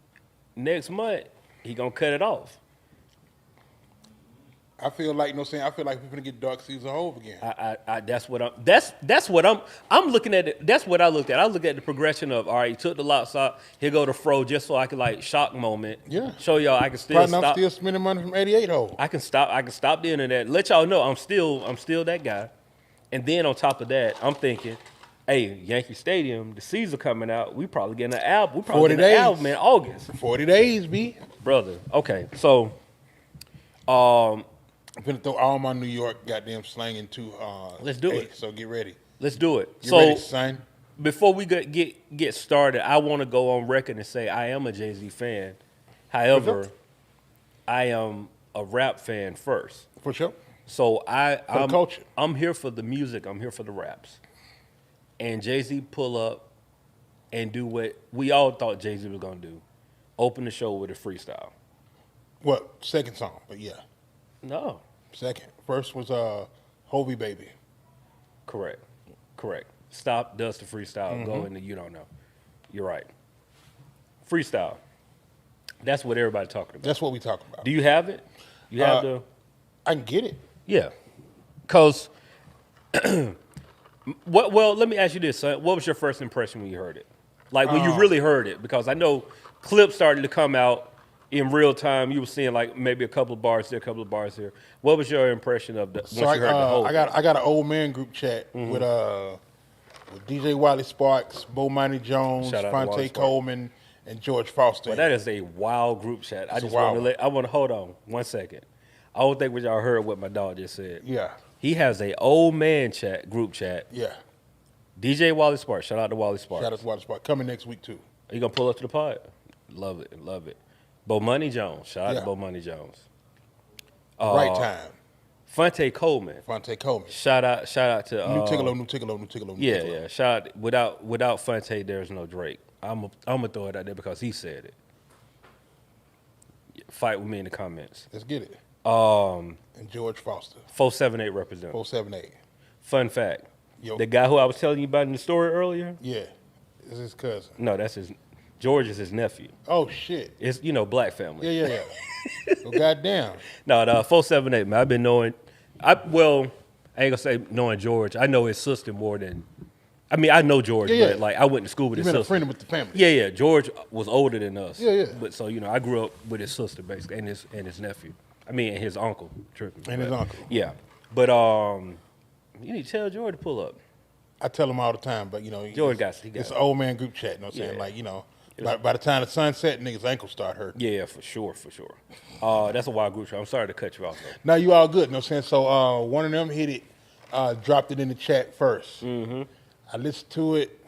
next month he gonna cut it off. I feel like, you know what I'm saying? I feel like we're gonna get Dark Season Hove again. That's what I'm looking at it. That's what I looked at. I looked at the progression of, all right, he took the locks out, here go the fro, just so I could like shock moment. Yeah. Show y'all I can still Probably stop. I'm still spending money from 88 Hove. I can stop the internet. Let y'all know I'm still that guy. And then on top of that, I'm thinking, hey, Yankee Stadium, the season coming out, we probably getting an album. We probably 40 getting an days. album in August. 40 days, B. Brother. Okay. So I'm gonna throw all my New York goddamn slang into Let's do 8, it. So get ready. let's do it. Get So ready, son. before we get started, I want to go on record and say I am a Jay-Z fan. However, I am a rap fan first. For sure. So the culture. I'm here for the music. I'm here for the raps. And Jay-Z pull up and do what we all thought Jay-Z was gonna do: open the show with a freestyle. What? Second song, but yeah. No, Second. First was Hovey Baby. correct. Stop does the freestyle. Go into you don't know. You're right. Freestyle. That's what everybody's talking about. That's what we talking about. Do you have it? You have the I can get it. yeah. Cause what? Well, let me ask you this, son. What was your first impression when you heard it? Like when you really heard it? Because I know clips started to come out in real time. You were seeing like maybe a couple of bars there, a couple of bars here. What was your impression of the once So you heard the whole? I got an old man group chat with DJ Wiley Sparks, Bo Money Jones, Shout out to Wally Fonte Sparks. Coleman, and George Foster. Well, that is a wild group chat. I It's a just wild want to I want to hold on 1 second. I don't think what y'all heard what my dog just said. Yeah, He has a old man chat group chat. yeah. DJ Wally Sparks. Shout out to Wally Sparks. Shout out to Wiley Sparks. Coming next week too. Are you gonna pull up to the pod? Love it. Bo Money Jones. Shout out Yeah. to Bo Money Jones. Right time. Fonte Coleman. Fonte Coleman. Shout out to New Tickalo. yeah. Shout out without Fonte, there's no Drake. I'm gonna throw it out there because he said it. Fight with me in the comments. Let's get it. Um, And George Foster. 478 representative. 478. Fun fact. Yo. The guy who I was telling you about in the story earlier. Yeah. This is his cousin. No, that's his. George is his nephew. Oh shit. It's black family. Yeah. Well, goddamn. No, 478, man. I've been knowing. I ain't gonna say knowing George. I know his sister more than. I mean, I know George, Yeah. but like I went to school with You've his been a sister. friend with the family. Yeah. George was older than us. Yeah. But so I grew up with his sister basically, and his nephew. I mean, and his uncle. Tripping. And his But, uncle. Yeah, but you need to tell George to pull up. I tell him all the time, but George got it. it's an old man group chat. You know what I'm saying? Yeah. Like, by the time the sun set, niggas' ankles start hurting. Yeah, for sure. That's a wild group chat. I'm sorry to cut you off though. Now you all good, you know what I'm saying? So one of them hit it, dropped it in the chat first. Mm-hmm. I listened to it.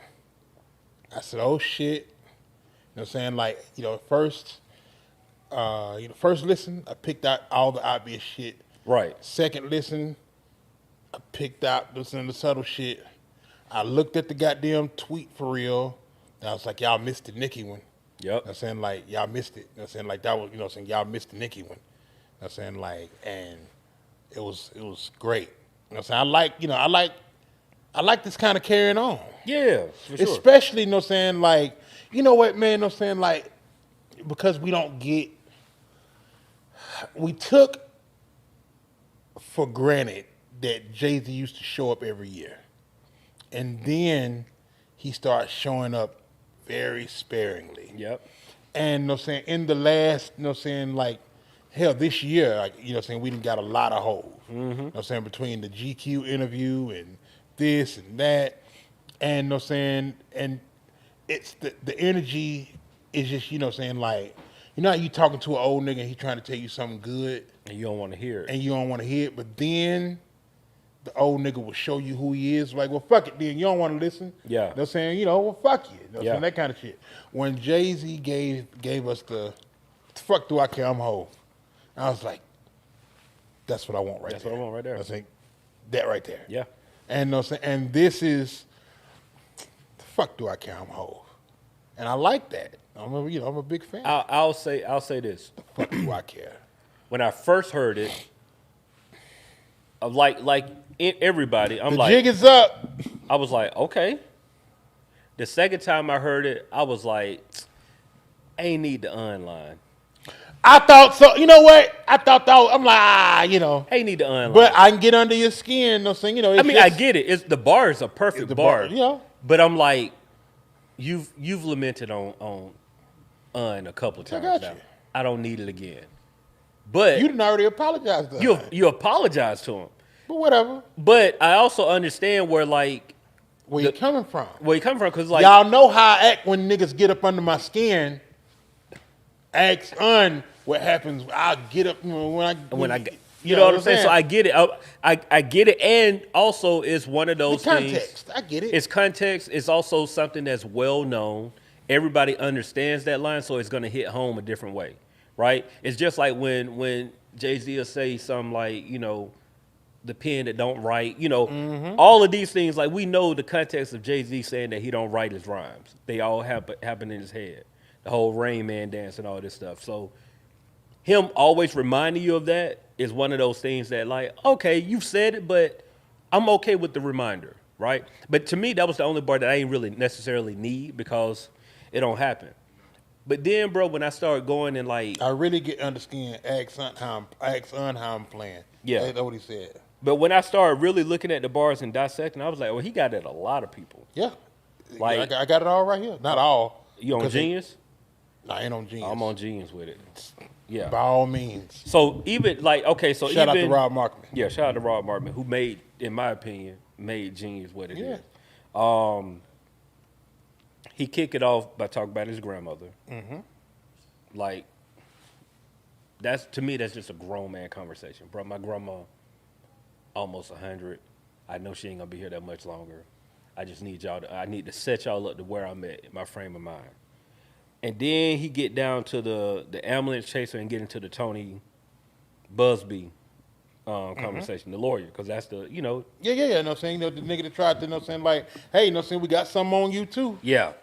I said, oh shit. You know what I'm saying? Like, first listen, I picked out all the obvious shit. Right. Second listen, I picked out the subtle shit. I looked at the goddamn tweet for real. And I was like, y'all missed the Nicki one. Yep. You know what I'm saying? Like, y'all missed it. You know what I'm saying? Like, that was, you know what I'm saying? Y'all missed the Nicki one. You know what I'm saying? Like, and it was great. You know what I'm saying? I like this kind of carrying on. Yeah, for sure. Especially, you know what I'm saying? Like, you know what, man? You know what I'm saying? Like, because we took for granted that Jay-Z used to show up every year. And then he starts showing up very sparingly. Yep. And you know what I'm saying, in the last, you know what I'm saying, like, hell, this year, like, you know what I'm saying, we done got a lot of hoes. You know what I'm saying, between the GQ interview and this and that. And you know what I'm saying, and it's the energy is just, you know what I'm saying, like, you know how you talking to an old nigga and he trying to tell you something good And you don't want to hear it. and you don't want to hear it, but then the old nigga will show you who he is. Like, well, fuck it then. You don't want to listen. Yeah. You know what I'm saying? You know, well, fuck you. You know what I'm Yeah. saying? That kind of shit. When Jay-Z gave us the fuck do I care, I'm whole. I was like, that's what I want right That's there. what I want right there. I think that right there. Yeah. And you know what I'm saying? And this is the fuck do I care, I'm whole. And I like that. I'm a big fan. I'll say this. Fuck do I care. When I first heard it, everybody, I'm The like, jig is up. I was like, okay. The second time I heard it, I was like, I ain't need the unline. I thought so. You know what? I thought that. I'm like, you know. I ain't need the unline. But I can get under your skin. You know what I'm saying? You know, I mean, I get it. It's the bar is a perfect the bar. bar, you know. But I'm like, you've lamented on a couple of I times got now. you. I don't need it again. But You didn't already apologize to her. you apologize to him. But whatever. But I also understand where Where you coming from? you come from, because like Y'all know how I act when niggas get up under my skin. Ask what happens. I'll get up you know know what I'm saying. So I get it. I get it, and also it's one of those the things. context. I get it. It's context. It's also something that's well known. Everybody understands that line, so it's going to hit home a different way, right? It's just like when Jay-Z will say something like, you know, the pen that don't write, you know, all of these things. Like, we know the context of Jay-Z saying that he don't write his rhymes. They all happen in his head. The whole Rain Man dance and all this stuff. So him always reminding you of that is one of those things that, like, okay, you've said it, but I'm okay with the reminder, right? But to me, that was the only bar that I didn't really necessarily need because it don't happen. But then, bro, when I started going and like, I really get understand. Ask how I'm playing. Yeah. That's what he said. but when I started really looking at the bars and dissecting, I was like, well, he got it a lot of people. Yeah. Like- I got it all right here. Not all. You on 'Cause Genius? Nah, I ain't on Genius. I'm on Genius with it. Yeah. By all means. So even like, okay, so Shout out even to Rob Markman. Yeah, shout out to Rob Markman, who made, in my opinion, made Genius what it Yeah. is. He kicked it off by talking about his grandmother. Like, that's, to me, that's just a grown man conversation. Bro, my grandma, almost 100. I know she ain't gonna be here that much longer. I just need I need to set y'all up to where I'm at in my frame of mind. And then he get down to the ambulance chaser and get into the Tony Busby conversation, the lawyer, because that's the, you know. Yeah. You know what I'm saying? You know, the nigga that tried to, you know what I'm saying, like, hey, you know what I'm saying, we got something on you too. Yeah.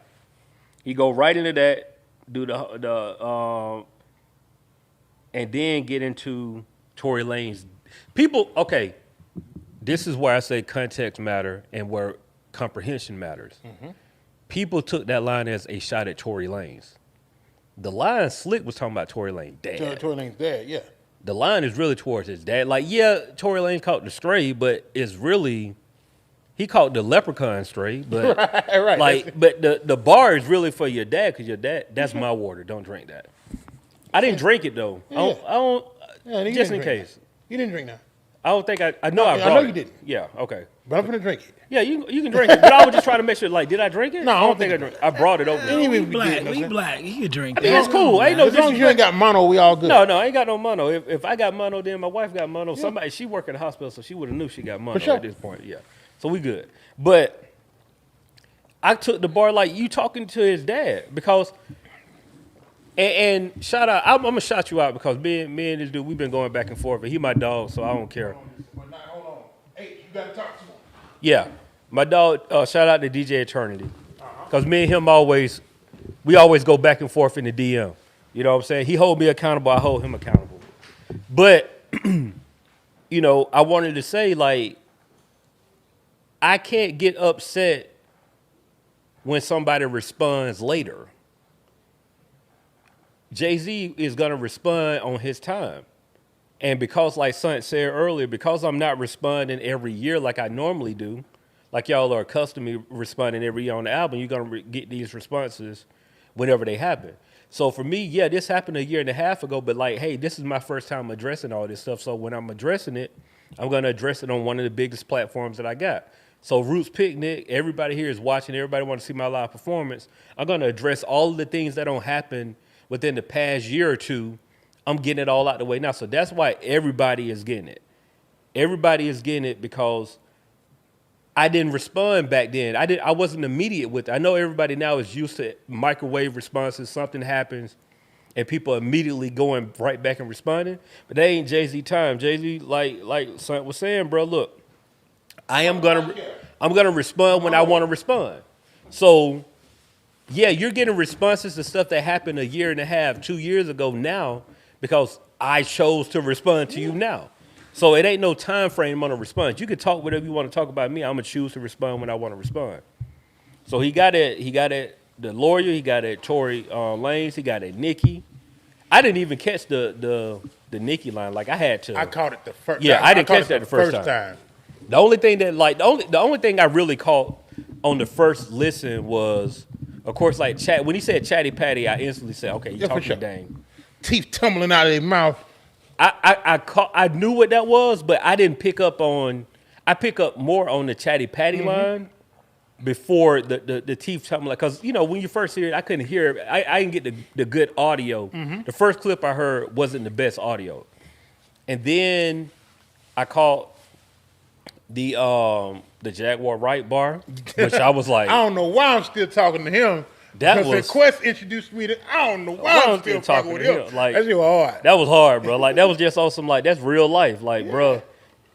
He go right into that, do the and then get into Tory Lanez. People, okay, this is where I say context matter and where comprehension matters. People took that line as a shot at Tory Lanez. The line Slick was talking about Tory Lanez' dad. Tory Lanez dad, yeah. The line is really towards his dad. Like, yeah, Tory Lanez caught the stray, but it's really, he caught the leprechaun stray. But right. like, but the bar is really for your dad, because your dad, that's my water. Don't drink that. I didn't drink it though. Yeah. I don't Yeah, you just didn't in drink case. that. You didn't drink that. I don't think I know I I brought know it. you didn't. Yeah, okay. But I'm gonna drink it. Yeah, you can drink it, but I was just trying to make sure. Like, did I drink it? No, I don't think I drank. I brought it over. Ain't even We black. you know what I'm We saying? black. You can drink I think that. it's cool. Ain't no As long as you ain't got mono, we all good. No, I ain't got no mono. If I got mono, then my wife got mono. Somebody, she work at the hospital, so she would have knew she got mono For sure. at this point. Yeah, so we good. But I took the bar like you talking to his dad, because, and shout out. I'm gonna shout you out because me and this dude, we've been going back and forth, and he my dog, so I don't care. But now, hold on. Hey, you gotta talk to him. Yeah, my dog. Shout out to DJ Eternity, because me and him always we always go back and forth in the DM. You know what I'm saying? He hold me accountable, I hold him accountable. But, you know, I wanted to say, like, I can't get upset when somebody responds later. Jay-Z is going to respond on his time. And because, like Sant said earlier, because I'm not responding every year like I normally do, like y'all are accustomed to me responding every year on the album, you're going to get these responses whenever they happen. So for me, yeah, this happened a year and a half ago, but like, hey, this is my first time addressing all this stuff. So when I'm addressing it, I'm going to address it on one of the biggest platforms that I got. So Roots Picnic, everybody here is watching, everybody wants to see my live performance. I'm going to address all of the things that don't happen within the past year or two. I'm getting it all out the way now. So that's why everybody is getting it. Everybody is getting it because I didn't respond back then. I wasn't immediate with it. I know everybody now is used to microwave responses. Something happens and people immediately going right back and responding. But that ain't Jay-Z time. Jay-Z, like Sant was saying, bro, look, I'm gonna respond when I want to respond. So yeah, you're getting responses to stuff that happened a year and a half, 2 years ago now, because I chose to respond to you now. So it ain't no time frame on a response. You can talk whatever you want to talk about me. I'm gonna choose to respond when I want to respond. So he got it. The lawyer. He got it. Tory Lanez. He got it. Nikki. I didn't even catch the Nikki line. Like I had to. I caught it the first. Yeah, I didn't catch that the first time. The only thing that the only thing I really caught on the first listen was, of course, like chat. When he said Chatty Patty, I instantly said, okay, you talking sure. Dame. Teeth tumbling out of their mouth. I knew what that was, but I didn't pick up on. I pick up more on the Chatty Patty line before the teeth tumbling. Because you know when you first hear it, I couldn't hear it. I didn't get the good audio. The first clip I heard wasn't the best audio, and then I caught the Jaguar Wright bar, which I was like, I don't know why I'm still talking to him. That because was Quest introduced me to. I don't know why I'm still talking with him. Like that's just hard. That was hard, bro. Like that was just awesome. Like that's real life. Like, bro,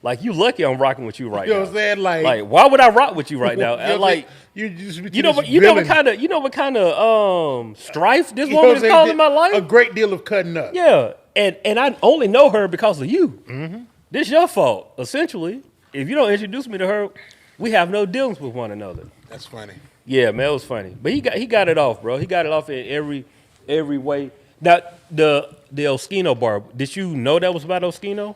like you lucky I'm rocking with you right now. You know what I'm saying? Like why would I rock with you right now? You know like you just you know what kind of strife this woman is causing my life. A great deal of cutting up. Yeah, and I only know her because of you. This your fault, essentially. If you don't introduce me to her, we have no dealings with one another. That's funny. Yeah, man, it was funny. But he got it off, bro. He got it off in every way. Now, the Oskino bar, did you know that was about Oskino?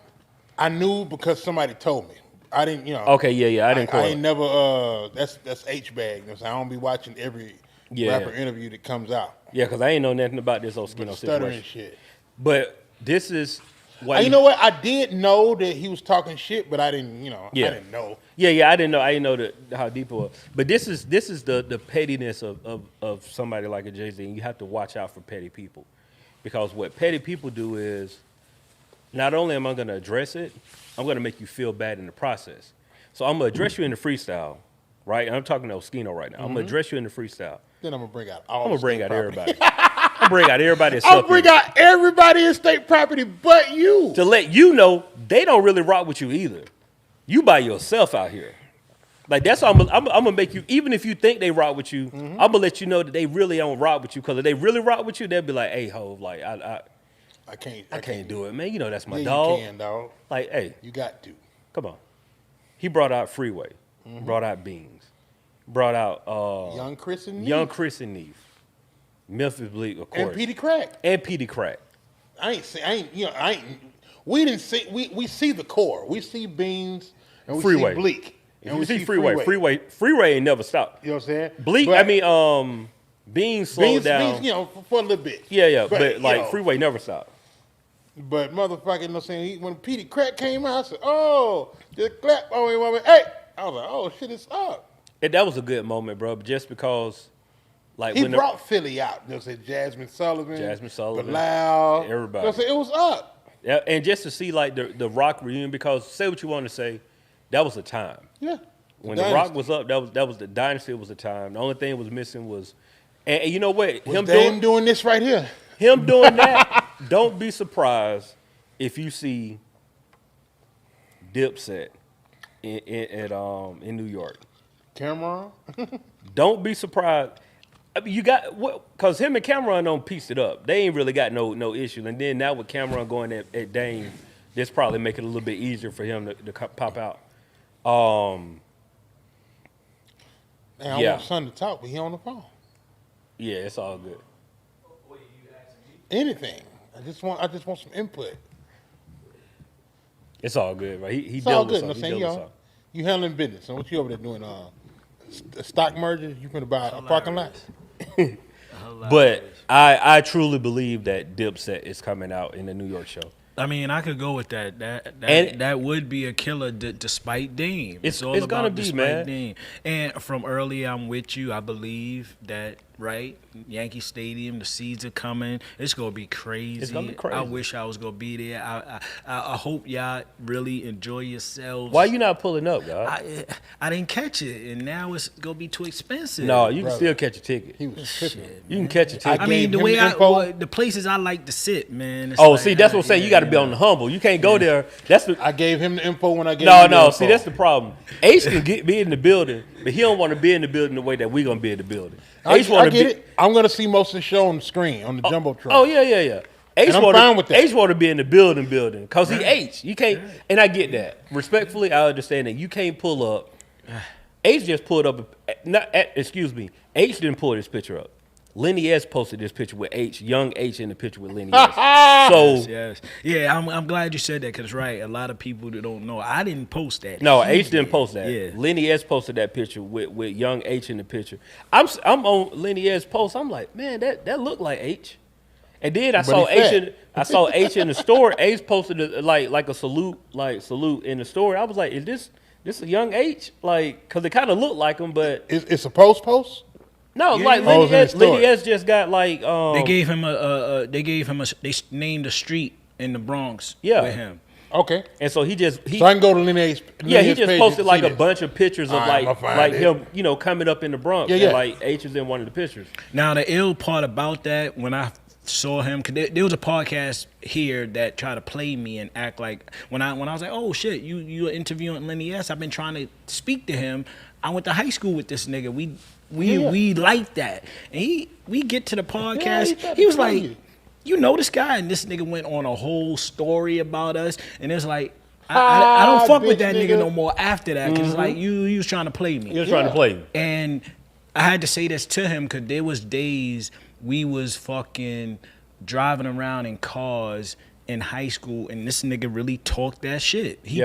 I knew because somebody told me. I didn't, Okay, yeah, I didn't call I ain't never, that's H-bag. You know, so I don't be watching every rapper interview that comes out. Yeah, because I ain't know nothing about this Oskino stuttering situation. Shit. But this is what you know what? I did know that he was talking shit, but I didn't, I didn't know. Yeah, I didn't know how deep it was. But this is the pettiness of somebody like a Jay-Z, and you have to watch out for petty people. Because what petty people do is, not only am I going to address it, I'm going to make you feel bad in the process. So I'm going to address you in the freestyle, right? I'm talking to Oskino right now. I'm going to address you in the freestyle. Then I'm going to bring out everybody. I'm bring out everybody. I'll bring out everybody in state property but you. To let you know they don't really rock with you either. You by yourself out here. Like that's how I'm gonna make you. Even if you think they rock with you, I'm gonna let you know that they really don't rock with you. Because if they really rock with you, they'll be like, "Hey, ho, like I can't do it, man. You know that's my dog. You can, dog. Like, hey, you got to. Come on." He brought out Freeway, brought out Beans, brought out Young Chris and Neef. Memphis Bleak, of course. And Petey Crack. We see the core. We see Beans and we see Bleak. And we see Freeway. Freeway ain't never stopped. You know what I'm saying? Bleak, Beans slowed down. For a little bit. Yeah. But like Freeway never stopped. But motherfucking, you know what I'm saying? When Petey Crack came out, I said, oh, just clap. Oh, hey. I was like, oh, shit, it's up. And that was a good moment, bro. Just because. Like he brought Philly out. You know what I'm saying? Jasmine Sullivan, Bilal, everybody. You know what I'm saying? It was up. Yeah, and just to see like the Rock reunion, because say what you want to say, that was a time. Yeah. When the Rock was up, that was the dynasty. Was the time. The only thing was missing was, and you know what? Him doing this right here. Him doing that. Don't be surprised if you see Dipset in New York. Cameron. Don't be surprised. I mean, you got what? Because him and Cameron don't piece it up. They ain't really got no issues. And then now with Cameron going at Dame, this probably make it a little bit easier for him to pop out. Man, I want son to talk, but he on the phone. Yeah, it's all good. Anything. I just want some input. It's all good, right? He It's all dealt good. with No, something. saying you handling business. So what you over there doing? A stock merger? You finna buy a parking lot? But I truly believe that Dipset is coming out in the New York show. I mean, I could go with that. That would be a killer despite Dame. It's all gonna about be, despite man. Dame. And from early, I'm with you. I believe that, right? Yankee Stadium, the seeds are coming. It's gonna be crazy. It's gonna be crazy. I wish I was gonna be there. I hope y'all really enjoy yourselves. Why you not pulling up, God? I didn't catch it, and now it's gonna be too expensive. No, you can still catch a ticket. He was tripping. You can catch a ticket. I mean, the gave way him info. the places I like to sit, man. It's Oh, like, see, that's what I'm saying. You got to be on the humble. You can't go there. That's the I gave him the info when I gave him the no. info. See, that's the problem. Ace can be in the building, but he don't want to be in the building the way that we gonna be in the building. Ace I want to get be. it. I'm gonna see most of the show on the screen on the jumbotron. Oh yeah. Ace And I'm wanna, fine with that. Ace want to be in the building, cause he H. You can't, and I get that. Respectfully, I understand that you can't pull up. Ace just pulled up. Excuse me. H didn't pull this picture up. Lenny S posted this picture with H, young H in the picture with Lenny S. So Yes. Yeah, I'm glad you said that because, right, a lot of people that don't know. I didn't post that. no, He H didn't did. post that. Yeah. Lenny S posted that picture with young H in the picture. I'm on Lenny S post. I'm like, man, that looked like H. And then I saw he H fat. in the store. H posted like a salute in the story. I was like, is this a young H? Like, cause it kind of looked like him, but It's a post? no, Yeah. like Oh, it's in the story. Lenny S just got like They gave him they named a street in the Bronx Yeah. with him. Okay. and so he So I can go to Lineage's yeah, he Lineage's just page posted and like see a this. bunch of pictures of All right, I'ma find like it. him, coming up in the Bronx. Yeah, And yeah. like H is in one of the pictures. Now the ill part about that, when I saw him, cause there was a podcast here that tried to play me and act like when I was like, oh shit, you interviewing Lenny S. I've been trying to speak to him. I went to high school with this nigga. We like that. And we get to the podcast. tried He to was tell like, you know this guy, and this nigga went on a whole story about us, and it's like. I Ah, don't fuck with bitch, that nigga nigga. no more after that because it's like you was trying to play me. He was trying to play. And I had to say this to him because there was days we was fucking driving around in cars in high school, and this nigga really talked that shit. He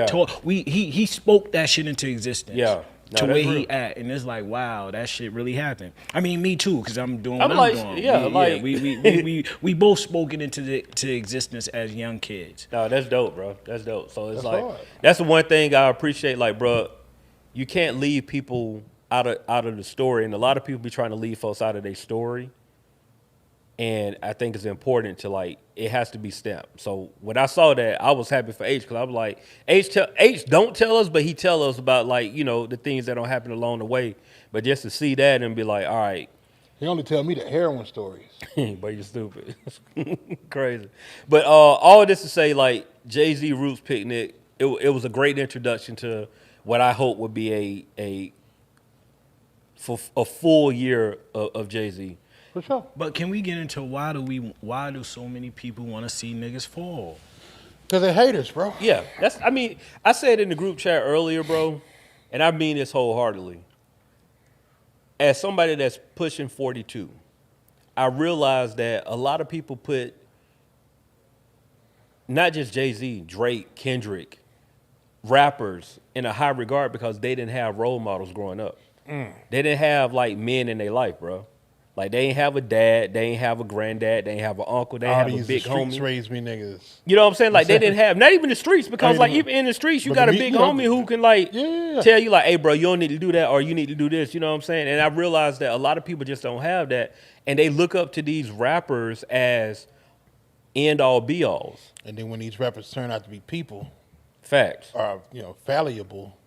he spoke that shit into existence. Yeah. No, to that's where he real. at, and it's like, wow, that shit really happened. I mean, me too, because I'm doing what I'm I'm like, doing. yeah, like- we both spoken into existence as young kids. No, that's dope, bro. That's dope. So it's That's like hard. that's the one thing I appreciate. Like, bro, you can't leave people out of the story, and a lot of people be trying to leave folks out of their story. And I think it's important to like it has to be stamped. So when I saw that, I was happy for H because I was like, H don't tell us, but he tell us about like the things that don't happen along the way. But just to see that and be like, all right. He only tell me the heroin stories. But you're stupid. Crazy. But all this to say, like, Jay-Z Roots Picnic, it was a great introduction to what I hope would be a full year of Jay-Z. For sure. But can we get into why do so many people want to see niggas fall? Because they haters, bro. Yeah, I said in the group chat earlier, bro, and I mean this wholeheartedly. As somebody that's pushing 42, I realize that a lot of people put not just Jay-Z, Drake, Kendrick, rappers in a high regard because they didn't have role models growing up. They didn't have like men in their life, bro. Like they ain't have a dad, they ain't have a granddad, they ain't have an uncle, they ain't All have a these big streets homie. raised me niggas. You know what I'm saying? Like they didn't have not even the streets because like even- even in the streets you but got a the big you know, homie who can like Yeah. tell you like, hey bro, you don't need to do that or you need to do this. You know what I'm saying? And I realized that a lot of people just don't have that, and they look up to these rappers as end all be alls. And then when these rappers turn out to be people, Facts. are fallible.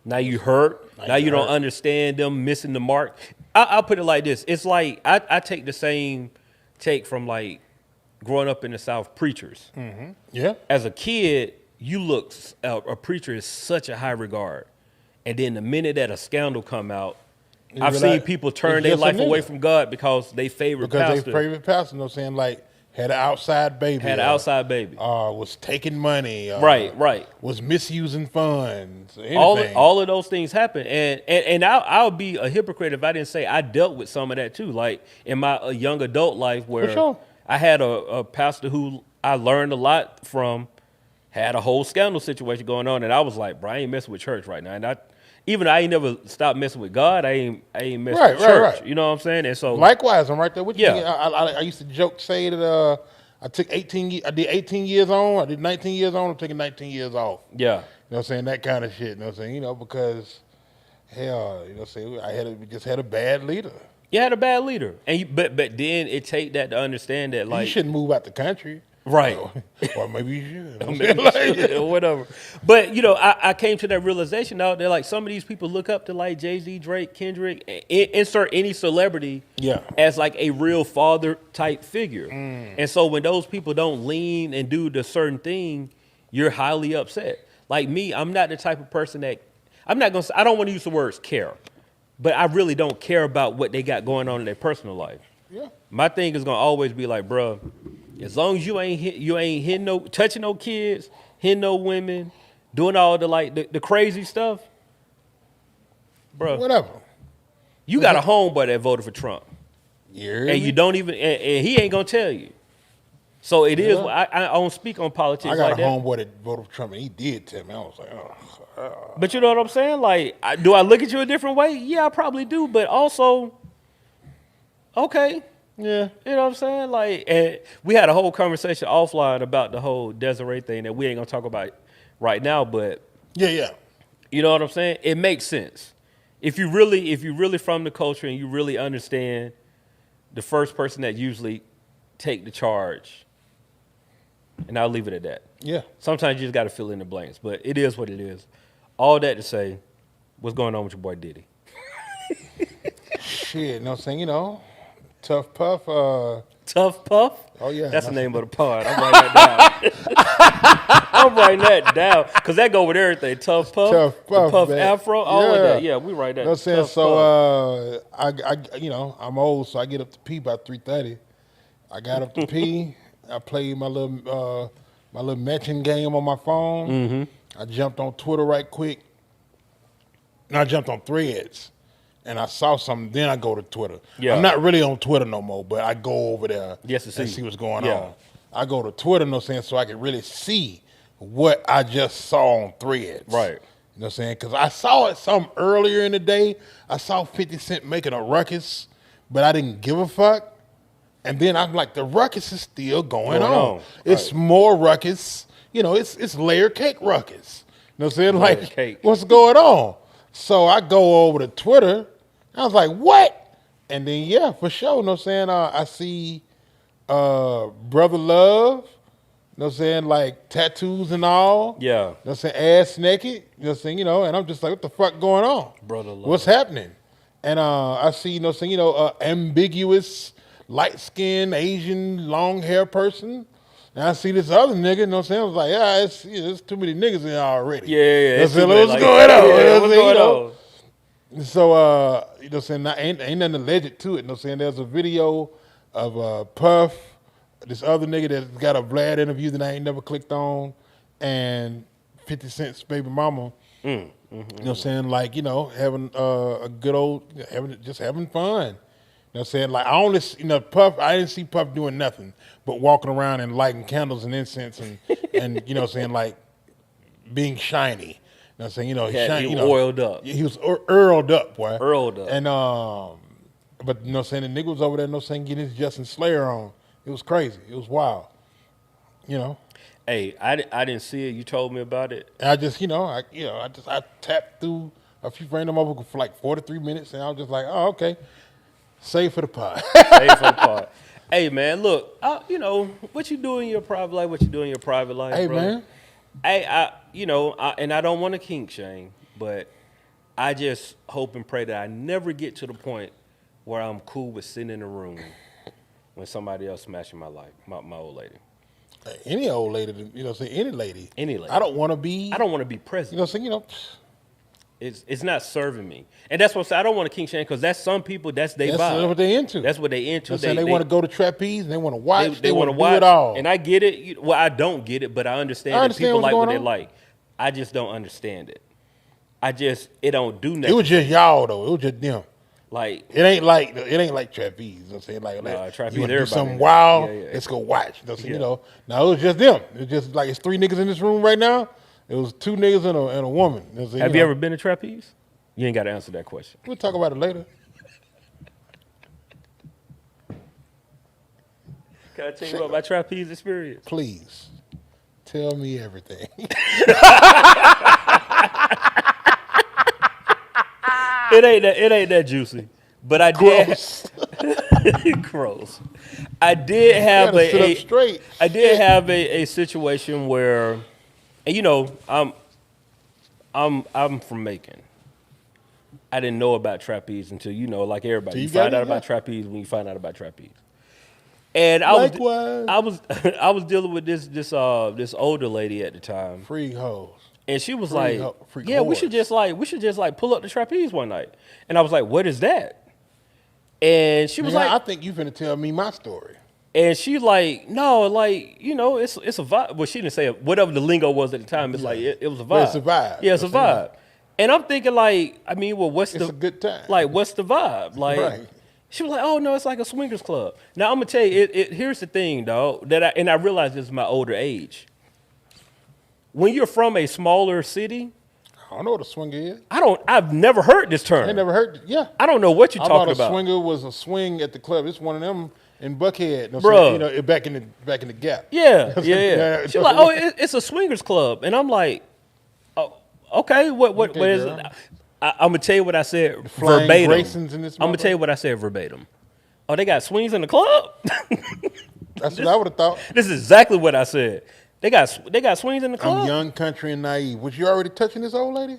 Now you hurt. Now you don't understand them missing the mark. I'll put it like this. It's like I take the same take from like growing up in the South, preachers. Yeah. As a kid, you look, a preacher is such a high regard. And then the minute that a scandal come out, I've seen people turn their life away from God because they favorite pastor. They favorite pastor, you know what I'm saying? Like, had an outside baby. Was taking money. Right. Was misusing funds. All of those things happen. And I'll be a hypocrite if I didn't say I dealt with some of that too. Like in my young adult life where I had a pastor who I learned a lot from, had a whole scandal situation going on. And I was like, bro, I ain't messing with church right now. And I ain't never stopped messing with God. I ain't messing with church. Right. You know what I'm saying? And so likewise, I'm right there with you. Yeah. I used to say that I took 18. I did 18 years on. I did 19 years on. I'm taking 19 years off. Yeah. You know what I'm saying? That kind of shit. You know what I'm saying? You know, because hell, you know what I'm saying? We just had a bad leader. You had a bad leader, and but then it take that to understand that like you shouldn't move out the country. Right. Or maybe you should. Maybe you should, or whatever. But, you know, I came to that realization now that, like, some of these people look up to, like, Jay-Z, Drake, Kendrick, insert any celebrity as, like, a real father-type figure. And so when those people don't lean and do the certain thing, you're highly upset. Like me, I'm not the type of person that – I don't want to use the words care, but I really don't care about what they got going on in their personal life. Yeah. My thing is going to always be like, bro, as long as you ain't hitting no, touching no kids, hitting no women, doing all the crazy stuff, bro. Whatever. You got a homeboy that voted for Trump. Yeah. And you don't even, and he ain't gonna tell you. So it is. I don't speak on politics. I got like a homeboy that voted for Trump, and he did tell me. I was like, oh. But you know what I'm saying? Like, do I look at you a different way? Yeah, I probably do. But also, okay. Yeah. You know what I'm saying? Like, and we had a whole conversation offline about the whole Desiree thing that we ain't gonna talk about right now. But yeah. You know what I'm saying? It makes sense. If you really from the culture and you really understand the first person that usually take the charge, and I'll leave it at that. Yeah. Sometimes you just got to fill in the blanks, but it is what it is. All that to say, what's going on with your boy Diddy? Shit, you know what I'm saying? You know, Tough Puff. Tough Puff? Oh, yeah. That's the name of the pod. I'm writing that down. I'm writing that down because that go with everything. Tough Puff, Puff man. Afro, all of that. Yeah, we write that. You know what I'm saying? So, I'm old, so I get up to pee by 3:30. I got up to pee. I played my little matching game on my phone. Mm-hmm. I jumped on Twitter right quick. And I jumped on Threads. And I saw something, then I go to Twitter. Yeah. I'm not really on Twitter no more, but I go over there and see what's going on. I go to Twitter, you know what I'm saying, so I can really see what I just saw on Threads. Right. You know what I'm saying? Because I saw it some earlier in the day. I saw 50 Cent making a ruckus, but I didn't give a fuck. And then I'm like, the ruckus is still going on. It's more ruckus. You know, it's layer cake ruckus. You know what I'm saying? Layer like, cake. What's going on? So I go over to Twitter. I was like, what? And then, yeah, for sure. You know what I'm saying? I see Brother Love. You know what I'm saying? Like tattoos and all. Yeah. You know what I'm saying? Ass naked. You know what I'm saying? You know, and I'm just like, what the fuck going on? Brother Love. What's happening? And I see, you know what I'm saying? Ambiguous, light-skinned, Asian, long hair person. And I see this other nigga, you know what I'm saying? I was like, there's too many niggas in here already. Yeah. What's going on? Yeah, what's going on? So, you know what I'm saying? Ain't nothing alleged to it. You know what I'm saying? There's a video of Puff, this other nigga that got a Vlad interview that I ain't never clicked on, and 50 Cent's baby mama. You know what I'm saying? Like, you know, having a good old, having fun. You know what I'm saying? Like, Puff, I didn't see Puff doing nothing but walking around and lighting candles and incense and you know what I'm saying, like, being shiny. You know what I'm saying? You know, he oiled up. He was earled up, boy. Earled up. And, but, you know what I'm saying, the nigga was over there, you know what I'm saying, getting his Justin Slayer on. It was crazy. It was wild. You know? Hey, I didn't see it. You told me about it. And I just, I tapped through a few random over for like 43 minutes, and I was just like, oh, okay. Save for the pod. Save for the pod. Hey, man, look, you know, what you do in your private life, Hey, bro. man. Hey, and I don't want to kink shame, but I just hope and pray that I never get to the point where I'm cool with sitting in a room when somebody else smashing my life, my old lady. Any old lady, you know, say any lady. Any lady. I don't want to be present. You know, saying, it's not serving me. And that's what I'm saying. I don't want to kink shame because that's some people. That's their vibe. That's what they into. That's what they into. They want to go to trapeze. And they want to watch. They want to watch it all. And I get it. Well, I don't get it, but I understand that people like what they like. I just don't understand it. It don't do nothing. It was just y'all though. It was just them. Like it ain't like trapeze. You know what I'm saying? Trapeze. You want to do something wild? Yeah. Let's go watch. You know. Now it was just them. It's just like it's 3 niggas in this room right now. It was 2 niggas and a woman. Have you ever been to trapeze? You ain't got to answer that question. We'll talk about it later. Can I tell you about my trapeze experience? Please. Tell me everything. It ain't that juicy. But I did gross. I did have a situation where, and you know, I'm from Macon. I didn't know about trapeze until, you know, like everybody, you find out about trapeze when you find out about trapeze. And I was dealing with this older lady at the time. Freak hoes. And she was we should just pull up the trapeze one night. And I was like, what is that? And she was like, I think you finna tell me my story. And she like, no, like, you know, it's a vibe. Well, she didn't say it. Whatever the lingo was at the time. It's like it was a vibe. It's a vibe. Yeah, it's a vibe. And I'm thinking like, I mean, well, it's a good time. Like, what's the vibe? Like, right. She was like, oh no, it's like a swingers club. Now I'm gonna tell you, here's the thing, dog. I realized this is my older age. When you're from a smaller city, I don't know what a swinger is. I've never heard this term. I never heard it. Yeah. I don't know what you're talking about. A swinger was a swing at the club. It's one of them in Buckhead. Bro. You know, back in the Gap. Yeah. She's like, oh, it's a swingers club. And I'm like, oh, okay, what is it? I'm gonna tell you what I said verbatim. I'm gonna tell you what I said verbatim. Oh, they got swings in the club? That's what I would have thought. This is exactly what I said. They got swings in the club. I'm young, country, and naive. Was you already touching this old lady?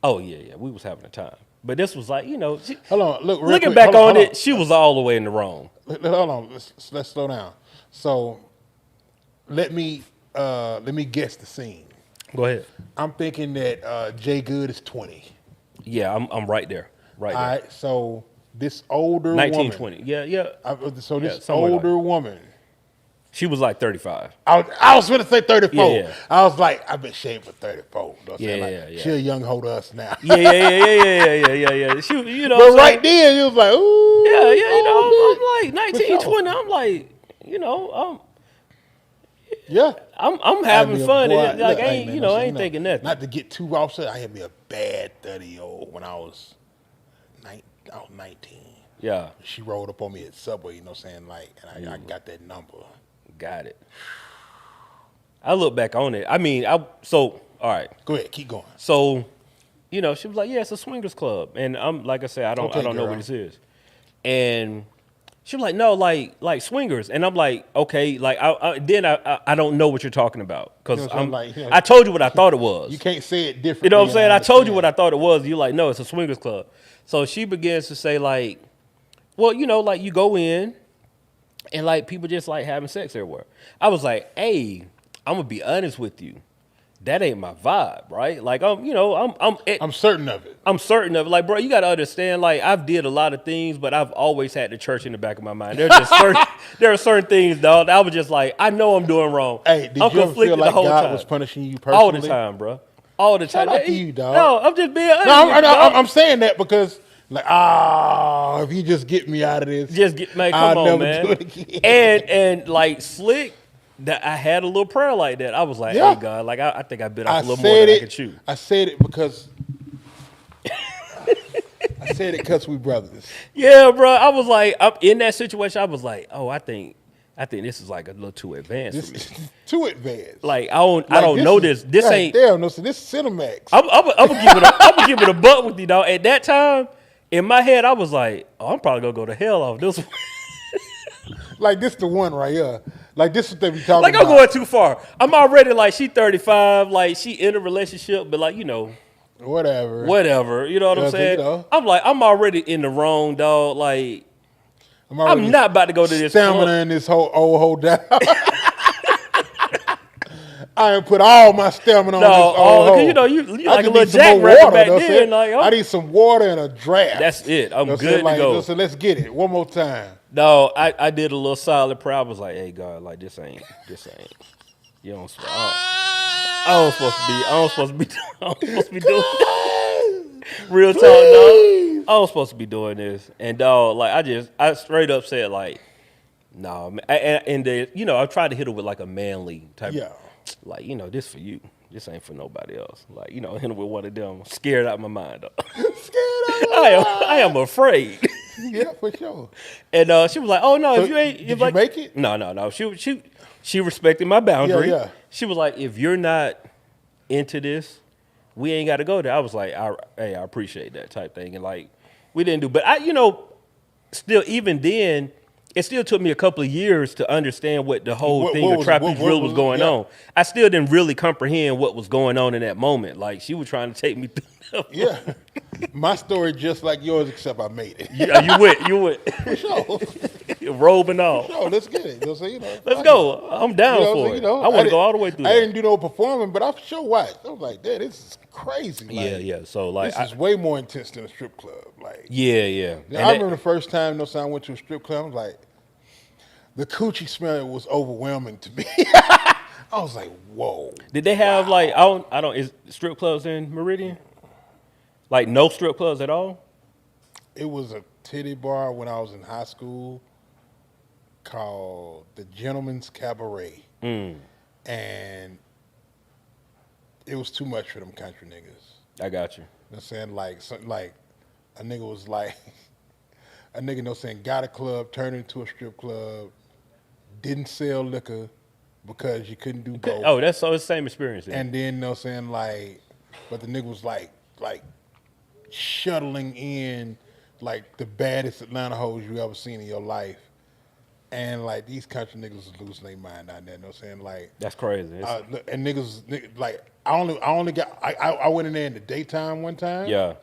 Oh yeah. We was having a time. But this was like, you know, hold on, look. Looking back on it, she was all the way in the wrong. Hold on, let's slow down. So, let me guess the scene. Go ahead. I'm thinking that Jay Good is 20. Yeah, I'm right there. Right there. All right, so this older 19, woman. 20. Yeah. So this older woman. She was like 35. I was going to say 34. Yeah. I was like, I've been shaved for 34. Yeah. She a young hoe to us now. Yeah. She, you know. But right then, you was like, ooh. Yeah. You know, I'm like 19, 20. I'm like, you know, yeah. I'm having fun. Boy, like, look, I ain't thinking nothing. Not to get too offset, I had me a bad 30-year-old when I was 19. Yeah. She rolled up on me at Subway, you know what I'm saying? Like, and I got that number. Got it. I look back on it. I mean, all right. Go ahead, keep going. So, you know, she was like, yeah, it's a swingers club. And I'm like I said, I don't know what this is. And she was like, no, like swingers. And I'm like, okay, like I don't know what you're talking about. Because I told you what I thought it was. You can't say it differently. You know what I'm saying? I told you what I thought it was. You're like, no, it's a swingers club. So she begins to say like, well, you know, like you go in and like people just like having sex everywhere. I was like, hey, I'm gonna be honest with you. That ain't my vibe, right? Like I'm certain of it. I'm certain of it. Like, bro, you gotta understand, like I've did a lot of things, but I've always had the church in the back of my mind. There are certain things, dog, that I was just like, I know I'm doing wrong. Hey, did I'm you ever feel like God was punishing you personally? All the time, bro. All the time. Shout out to you, dog. No, I'm just being honest. No, I'm saying that because like, if you just get me out of this, come on, man. Do it again. And like Slick, that I had a little prayer like that. I was like, hey God, like I think I bit off a little more than I could chew. I said it because we brothers. Yeah, bro. I was like, I'm in that situation. I was like, oh, I think this is like a little too advanced for me. Too advanced. Like I don't know this. This ain't. Damn, no. So this is Cinemax. I'm gonna give it a buck with you, dog. At that time, in my head, I was like, oh, I'm probably gonna go to hell off this one. Like this the one right here. Like this is what they be talking like about. I'm going too far. I'm already like she 35, like she in a relationship, but like, you know. Whatever. You know what I'm saying? You know. I'm like, I'm already in the wrong, dog. Like I'm not about to go to this stamina in this whole down. I done put all my stamina on this old hole. because you know you I like a just little need some jack more rabbit water, back know what I'm then. saying? Like, I need some water and a draft. That's it. I'm Know what good to like, go. So let's get it one more time. No, I did a little solid prayer. I was like, hey God, like this ain't. You don't. I don't supposed to be. I don't supposed to be. I don't supposed to be doing. Real talk, dog. I was supposed to be doing this, and dog, like I straight up said like, nah, man. And I tried to hit it with like a manly type. Yeah. Like this for you. This ain't for nobody else. Like hit it with one of them. Scared out my mind, dog. I am afraid. Yeah, for sure. And she was like, "Oh no, So if you ain't, did if you like, make it? No. She respected my boundary. Yeah. She was like, if you're not into this, we ain't got to go there. I was like, I appreciate that type thing, and like, we didn't do. But still, even then, it still took me a couple of years to understand what the whole thing of trapeze drill was going on. I still didn't really comprehend what was going on in that moment. Like she was trying to take me through. Yeah. My story just like yours, except I made it. You went. For sure. Robe and all. No, let's get it. Let's go. I'm down for it. I want to go all the way through. I didn't do no performing, but I sure watched. I was like, "Dad, this is crazy." Like, Yeah. So like, this is way more intense than a strip club. Like, yeah. I remember the first time, I went to a strip club. I was like, the coochie smell was overwhelming to me. I was like, "Whoa!" Did they have like I don't is strip clubs in Meridian? Like no strip clubs at all? It was a titty bar when I was in high school called the Gentleman's Cabaret. And it was too much for them country niggas. I got you. You know what I'm saying? Like a nigga was like, a nigga, saying, got a club, turned into a strip club, didn't sell liquor because you couldn't do both. Oh, it's the same experience then. And then, saying like, but the nigga was like shuttling in like the baddest Atlanta hoes you ever seen in your life. And like these country niggas was losing their mind out there, you know what I'm saying? Like that's crazy. And niggas like I went in there in the daytime one time. Yeah.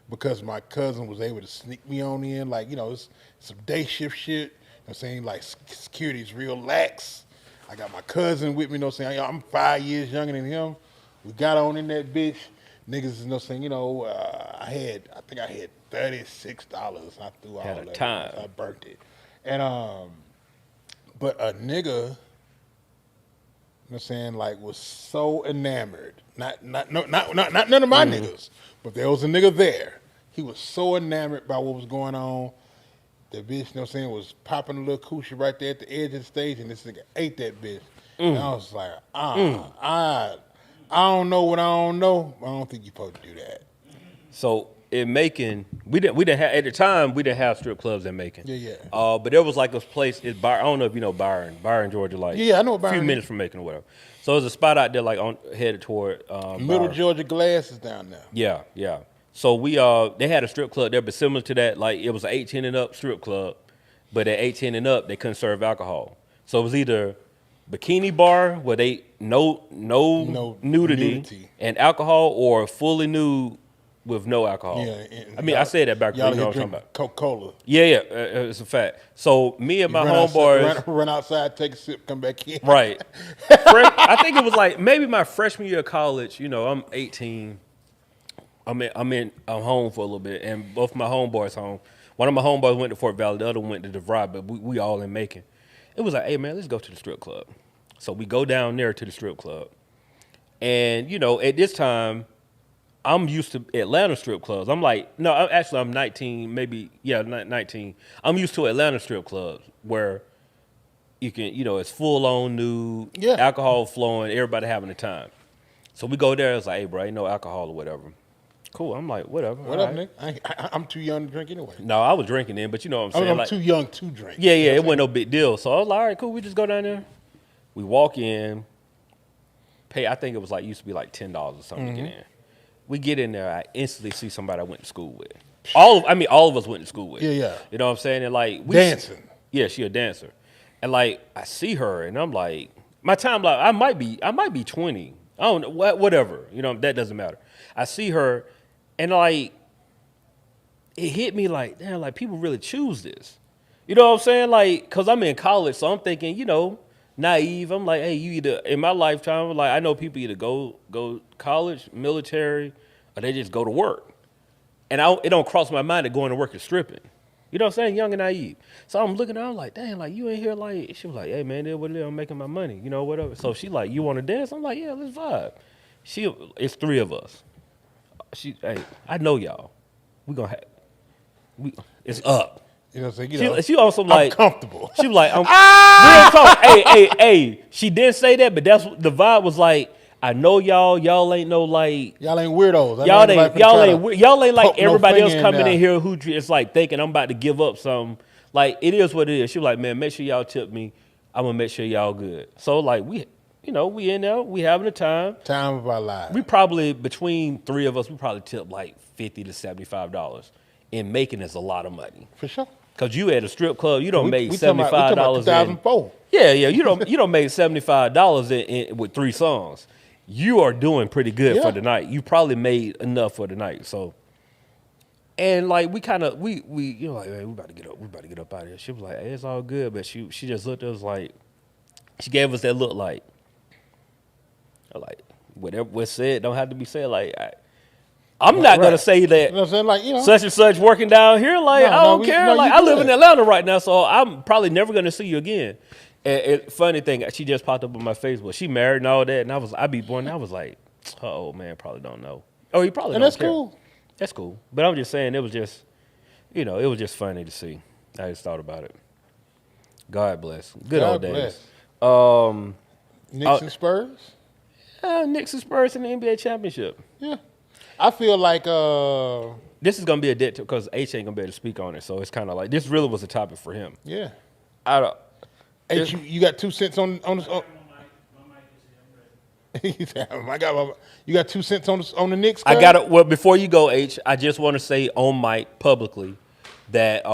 Because my cousin was able to sneak me on in, like, it's some day shift shit. You know what I'm saying? Like security's real lax. I got my cousin with me, you know what I'm saying? I'm 5 years younger than him. We got on in that bitch. Niggas, you know what I'm saying, I think I had $36. I threw all that. Time. I burnt it. And but a nigga, you know what I'm saying, like was so enamored. Not none of my niggas, but there was a nigga there. He was so enamored by what was going on. The bitch, you know what I'm saying, was popping a little coochie right there at the edge of the stage, and this nigga ate that bitch. And I was like, I don't know what I don't know. I don't think you're supposed to do that. So in Macon, we didn't have at the time we didn't have strip clubs in Macon. Yeah. But there was like a place. I don't know if you know Byron, Georgia. Like I know Byron. A few minutes from Macon or whatever. So there's a spot out there like headed toward Middle Byron. Georgia Glass is down there. Yeah. So they had a strip club there, but similar to that, like it was an 18 and up strip club, but at 18 and up they couldn't serve alcohol. So it was either bikini bar where they no nudity and alcohol, or fully nude with no alcohol. Yeah, I said that back then. You know what I'm talking about? Coca-Cola. Yeah, it's a fact. So me and my homeboys run outside, take a sip, come back in. Right. I think it was like maybe my freshman year of college. I'm 18. I'm home for a little bit, and both my homeboys home. One of my homeboys went to Fort Valley, the other went to DeVry, but we all in Macon. It was like, hey man, let's go to the strip club. So we go down there to the strip club, and at this time, I'm used to Atlanta strip clubs. I'm like, no, I'm 19, maybe 19. I'm used to Atlanta strip clubs where you can, it's full on nude, alcohol flowing, everybody having a time. So we go there. It's like, hey bro, ain't no alcohol or whatever. Cool. I'm like, whatever. What up, nigga? I'm too young to drink anyway. No, I was drinking then, but you know what I'm saying. I'm too young to drink. Yeah, it wasn't no big deal. So I was like, all right, cool. We just go down there. We walk in, pay. I think it was like used to be like $10 or something to get in. We get in there. I instantly see somebody I went to school with. All of us went to school with. Yeah. You know what I'm saying? And like dancing. Yeah, she a dancer. And like I see her, and I'm like, my timeline. I might be 20. I don't know. Whatever. That doesn't matter. I see her. And like, it hit me like, damn, like people really choose this. You know what I'm saying? Like, cause I'm in college, so I'm thinking, naive. I'm like, hey, you either in my lifetime, like I know people either go college, military, or they just go to work. And it don't cross my mind that going to work is stripping. You know what I'm saying? Young and naive. So I'm looking at her, I'm like, dang, like you in here like she was like, hey man, what it is, I'm making my money, you know, whatever. So she like, you wanna dance? I'm like, yeah, let's vibe. It's 3 of us. Hey, I know y'all. It's up. You know what I'm saying? She also I'm like comfortable. She was like, real talk. Hey. She didn't say that, but that's the vibe was like. I know y'all. Y'all ain't no like. Y'all ain't weirdos. Y'all ain't like everybody else coming in here. here who is like thinking I'm about to give up something. Like it is what it is. She was like, man, make sure y'all tip me. I'm gonna make sure y'all good. So like we in there. We having a time. Time of our lives. We probably between 3 of us, we probably tip like $50 to $75. And making is a lot of money. For sure. Cause you at a strip club, you don't make $75. We talking about 2004. Yeah. You don't make $75 with 3 songs. You are doing pretty good for the night. You probably made enough for the night. So, and like we like, man, we about to get up out of here. She was like, hey, it's all good, but she just looked at us like, she gave us that look like whatever was said don't have to be said. Like I'm not gonna say that. You know what I'm saying? Like, such and such working down here. Like I don't care. Like I live in Atlanta right now, so I'm probably never gonna see you again. And funny thing, she just popped up on my Facebook. She married and all that, and I was like, her old man probably don't know. Oh, he probably. And don't that's care. cool. That's cool. But I'm just saying, it was just, it was just funny to see. I just thought about it. God bless. Good old days. Knicks and Spurs. Knicks and Spurs in the NBA championship. Yeah. I feel like this is gonna be a dead because H ain't gonna be able to speak on it, so it's kind of like this really was a topic for him. Yeah. H, you got 2 cents on you got 2 cents on the Knicks? I got it. Well, before you go, H, I just want to say on mic publicly that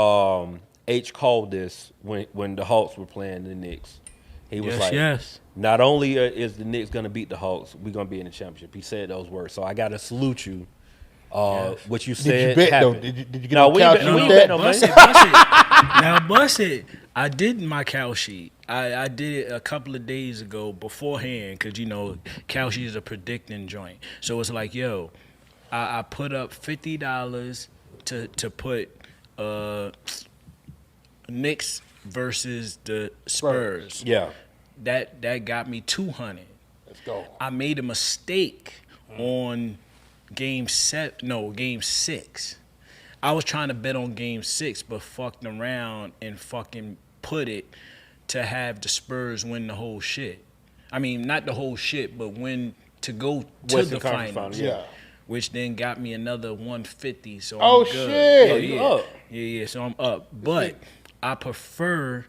H called this when the Hawks were playing the Knicks. He was not only is the Knicks going to beat the Hawks, we're going to be in the championship. He said those words. So I got to salute you. What you said. Did you bet, happened. though? Did you get on the couch? We bet no money. Now, bust it. I did my cow sheet. I did it a couple of days ago beforehand because, cow sheet is a predicting joint. So it's like, I put up $50 to put Knicks versus the Spurs. Yeah. That got me $200. Let's go. I made a mistake on game 6. I was trying to bet on game 6, but fucked around and fucking put it to have the Spurs win the whole shit. I mean, not the whole shit, but win to go to Western the Conference finals. Yeah. Which then got me another 150. So Oh, I'm good. shit. You up. Yeah. So I'm up. But I prefer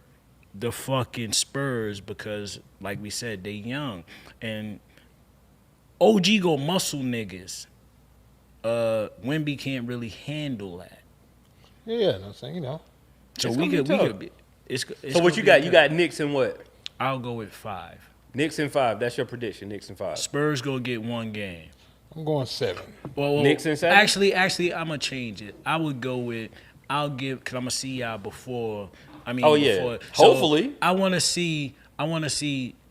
the fucking Spurs because, like we said, they young. And OG go muscle niggas. Wemby can't really handle that. Yeah, I'm saying, So It's we gonna could be be. So what you got? You got Knicks and what? I'll go with 5. Knicks and 5. That's your prediction. Knicks and 5. Spurs go get 1 game. I'm going 7. Well, Knicks and 7? Actually, I'm gonna change it. I would go with. Because I'm gonna see y'all before. Before. Hopefully. So I want to see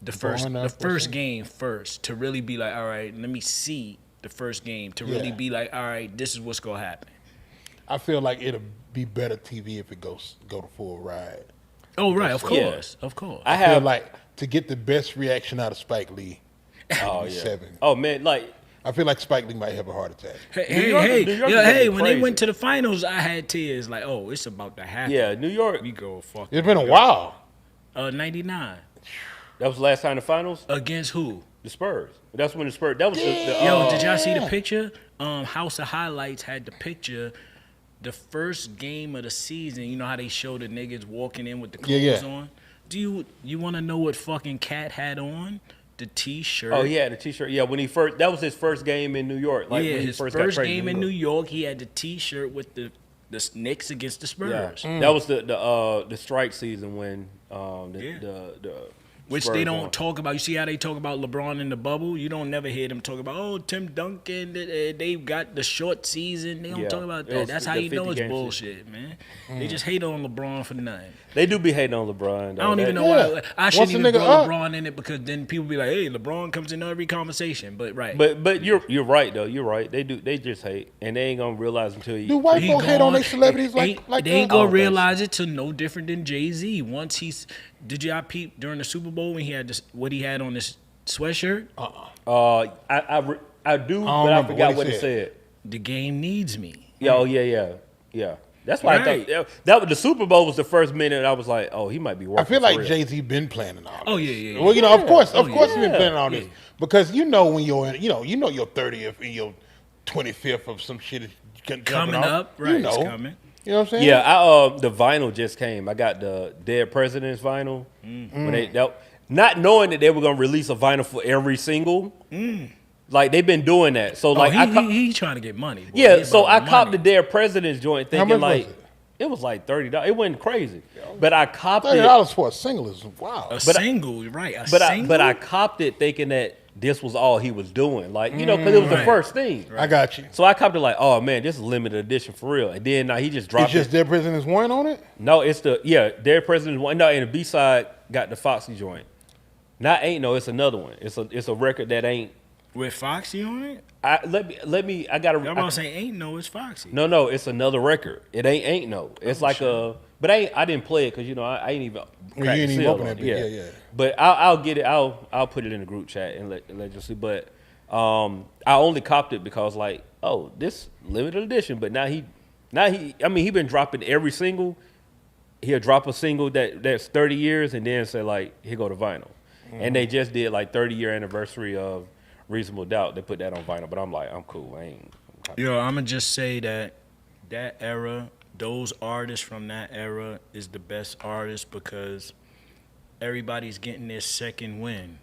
the first game first to really be like, all right, let me see the first game to really be like, all right, this is what's gonna happen. I feel like it'll be better TV if it go the full ride. Oh right, of course. I feel like to get the best reaction out of Spike Lee. Oh yeah. 7. Oh man, like I feel like Spike Lee might have a heart attack. When they went to the finals, I had tears. Like, oh, it's about to happen. Yeah, New York. We go fuck. It's been a while. 99. That was the last time the finals Against who? The Spurs. That's when the Spurs. That was the Did y'all see the picture? House of Highlights had the picture. The first game of the season. You know how they show the niggas walking in with the clothes on. Do you want to know what fucking Cat had on? The T-shirt. Oh, yeah, the T-shirt. Yeah, when he first, that was his first game in New York. Like when he his first first got game in New York, he had the T-shirt with the Knicks against the Spurs. Yeah. That was the strike season when the Which Spurs they don't won. talk about. You see how they talk about LeBron in the bubble? You don't never hear them talk about, oh, Tim Duncan, they got the short season. They don't Yeah. talk about It was that. That's how the you know 50 it's game bullshit, man. They just hate on LeBron for nothing. They do be hating on LeBron. Though. I don't even know Yeah. why. I Once shouldn't a even nigga put up- LeBron in it because then people be like, hey, LeBron comes in every conversation. But right. But you're right though. You're right. They just hate, and they ain't gonna realize until you. Do white He folk hate on gone. their celebrities They like they ain't that? gonna Oh, thanks. realize it till no different than Jay-Z. Once he's did y'all peep during the Super Bowl when he had this what he had on this sweatshirt? I do, but I remember forgot what what he it said. The game needs me. Yeah, oh yeah. That's why I Right. thought that was the Super Bowl was the first minute. I was like, oh, he might be working. I feel for like real. Jay-Z been planning all this. Oh yeah. Well, of course Oh, he yeah. been planning all this because you know when you're in, you know your 30th and your 25th of some shit is Coming off, up, right? You know, It's coming. You know what I'm saying? Yeah, the vinyl just came. I got the Dead Presidents vinyl. When not knowing that they were gonna release a vinyl for every single. Like they've been doing that. So like he trying to get money. Boy. yeah, He so about I copped money. the Dead Presidents joint How thinking much was like it? it was like $30. It wasn't crazy, but I copped it. $30 for a single is wow. A single, right? A But single. I copped it thinking that this was all he was doing, like because it was the Right. first thing. I got you. So I copped it like, oh man, this is limited edition for real. And then he just dropped It's just it. Dead President's One on it. No, it's Dead Presidents one. No, and the B side got the Foxy joint. Not ain't no, it's another one. It's a record that ain't. with Foxy on it. Let me. I gotta. I'm about to say ain't no, it's Foxy. No, it's another record. It ain't no. It's like a. But I didn't play it because I ain't even. You cracked ain't the even seal open on that it. bit. Yeah. But I'll get it. I'll put it in the group chat and let you see. But I only copped it because like, oh, this limited edition. But now he. I mean, he been dropping every single. He'll drop a single that's 30 years and then say like, here go to vinyl. And they just did like 30-year anniversary of Reasonable Doubt. They put that on vinyl. But I'm like, I'm cool. Yo, I'm gonna just say that era, those artists from that era is the best artists because everybody's getting their second win.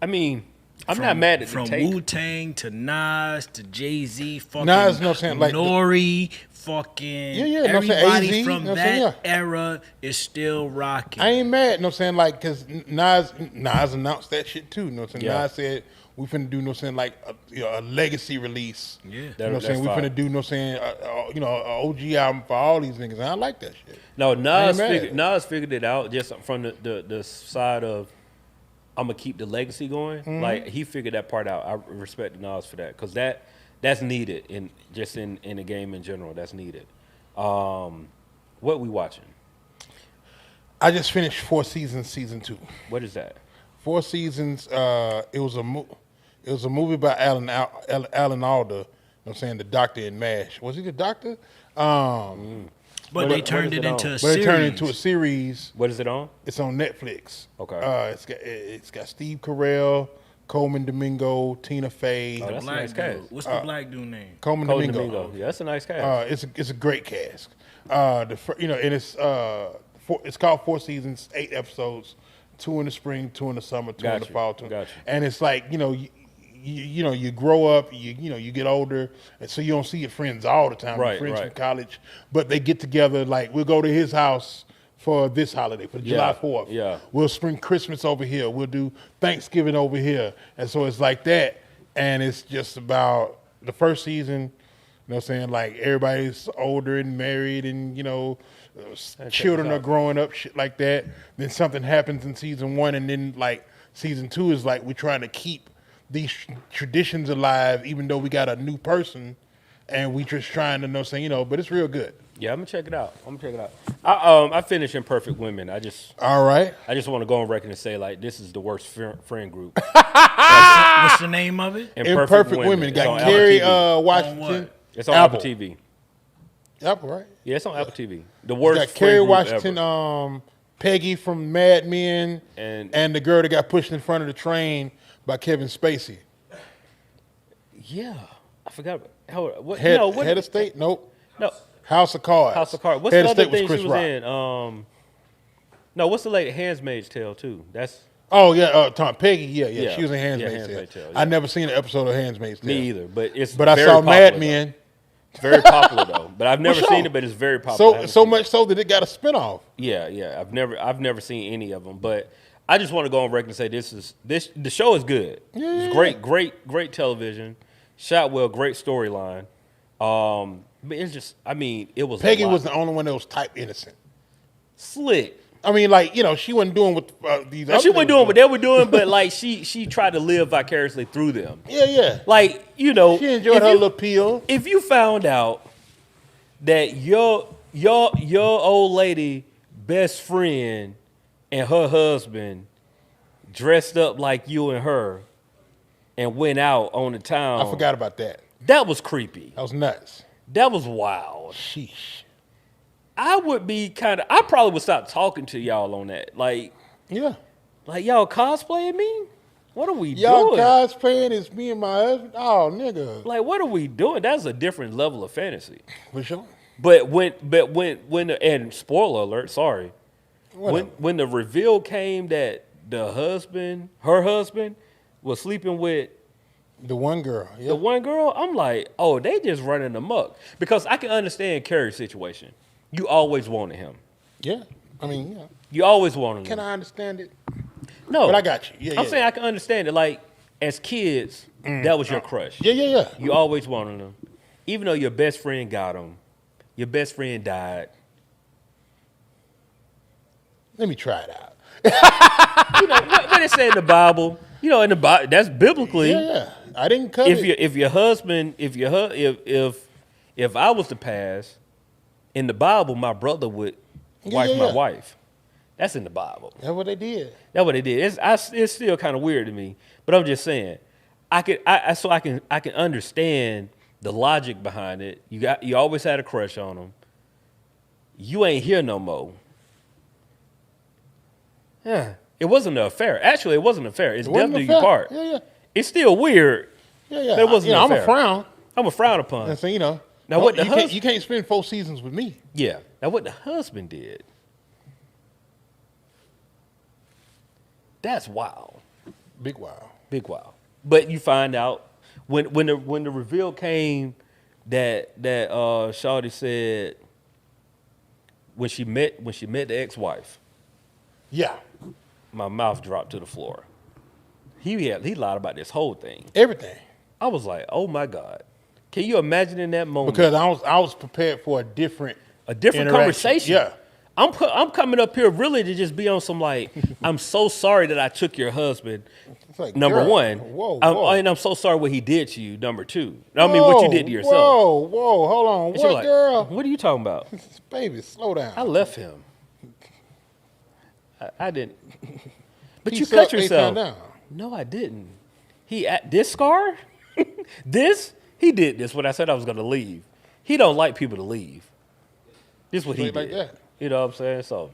I mean, I'm not mad at the from take. Wu-Tang to Nas to Jay-Z, fucking Nas, you know what I'm saying, like Nori, fucking Yeah, you know what I'm saying, everybody AZ, from you know what I'm saying, that era is still rocking. I ain't mad. You know what I'm saying? Like, because Nas announced that shit too. You know what I'm saying? Yeah. Nas said, we finna do, you know what I'm saying, like a legacy release. Yeah. You know what I'm saying? That's We fire. finna do, you know what I'm saying, an OG album for all these niggas. And I like that shit. No, ain't mad. Nas figured it out just from the side of I'm gonna keep the legacy going. Mm-hmm. Like he figured that part out. I respect Nas for that because that's needed in the game in general. That's needed. What we watching? I just finished 4 seasons, season 2. What is that? 4 seasons. It was a movie by Alan Alda. You know what I'm saying? The doctor in MASH. Was he the doctor? But they turned is it it into on? a But series. it turned into a series. What is it on? It's on Netflix. Okay. It's got Steve Carell, Coleman Domingo, Tina Fey. Oh, that's a Black nice cast. dude. What's the black dude name? Coleman Cole Domingo. Domingo. Yeah, that's a nice cast. It's a great cast. And it's called 4 seasons, 8 episodes, 2 in the spring, 2 in the summer, 2 in the Gotcha, fall. gotcha. And it's like you grow up, you get older, and so you don't see your friends all the time. Right, Your friends right. from college, but they get together. Like we'll go to his house for this holiday, for July 4th. yeah. We'll spring Christmas over here. We'll do Thanksgiving over here, and so it's like that. And it's just about the first season. You know what I'm saying? Like everybody's older and married, and children this are out. growing up, shit like that. Then something happens in season 1, and then like season 2 is like we're trying to keep these traditions alive, even though we got a new person, and we just trying to but it's real good. Yeah, I'm gonna check it out. I finished Imperfect Women. I just All right. want to go on record and say like this is the worst friend group. What's the name of it? Imperfect Women. It's on Got Apple Carrie TV. Washington. It's on Apple TV. Apple, right? Yeah, it's on Apple TV. The Got worst Carrie friend group Washington, ever. Peggy from Mad Men, And- the girl that got pushed in front of the train by Kevin Spacey. Yeah, I forgot. What? Head, no, what? Head of State? Nope. No, House of Cards. House of Cards. What's Head the of other State was thing Chris she was Rock. in? No, what's the lady? Handmaid's Tale too. That's Oh yeah, Peggy. Yeah. Yeah. She was in Yeah, Handmaid's Handmaid's Tale. Tale, I yeah. never seen an episode of Handmaid's Tale. me either. But it's But I very saw popular, Mad though. Men. It's very popular though. But I've never For seen sure. it. But it's very popular. I So haven't so seen much it. so that it got a spinoff. Yeah. I've never seen any of them. But I just want to go on record and say the show is good. It's great television. Shot well, great storyline. But it's just, I mean, it was Peggy a lot. was the only one that was type innocent. Slick. I mean, like, you know, she wasn't doing what these. Now, she wasn't doing what they were doing, but like she tried to live vicariously through them. Yeah. Like, you know, She enjoyed her little pill. If you found out that your old lady best friend and her husband dressed up like you and her and went out on the town. I forgot about that. That was creepy. That was nuts. That was wild. Sheesh. I probably would stop talking to y'all on that. Like y'all cosplaying me? What are we Y'all doing? cosplaying is me and my husband? Oh, nigga. Like, what are we doing? That's a different level of fantasy. For sure. But and spoiler alert, sorry. When the reveal came that her husband was sleeping with the one girl. Yeah. The one girl, I'm like, oh, they just running amok. Because I can understand Carrie's situation. You always wanted him. Yeah. I mean, yeah. You always wanted him. Can I understand it? No. But I got you. Yeah, I'm saying I can understand it. Like, as kids, that was your crush. Yeah. You always wanted him. Even though your best friend got him. Your best friend died. Let me try it out. You know, what it say in the Bible, you know, in the Bible, that's biblically. Yeah. I didn't cut it. If your husband, if I was to pass, in the Bible, my brother would wife my wife. That's in the Bible. That's what they did. That's what they did. It's still kind of weird to me, but I'm just saying, I can understand the logic behind it. You always had a crush on him. You ain't here no more. Yeah, it wasn't an affair. Actually, it wasn't an affair. It's definitely your part. Yeah. It's still weird. Yeah. But it wasn't an I'm affair. a frown. I'm a frown upon. And so, you know. Now what you can't spend 4 seasons with me. Yeah. Now what the husband did. That's wild. Big wow. But you find out when the reveal came that Shawty said when she met the ex-wife. Yeah. My mouth dropped to the floor. He lied about this whole thing. Everything. I was like, oh my God. Can you imagine in that moment? Because I was prepared for a different conversation. Yeah. I'm coming up here really to just be on some like, I'm so sorry that I took your husband. It's like, number girl, one. Whoa. And I'm so sorry what he did to you. Number two. I mean, what you did to yourself. Whoa, hold on. And she What, was like, girl? what are you talking about? Baby, slow down. I left him. I didn't. But He you sucked cut yourself. 8 pound down. No, I didn't. This scar? He did this when I said I was going to leave. He don't like people to leave. This is what he did. Like that. You know what I'm saying? So,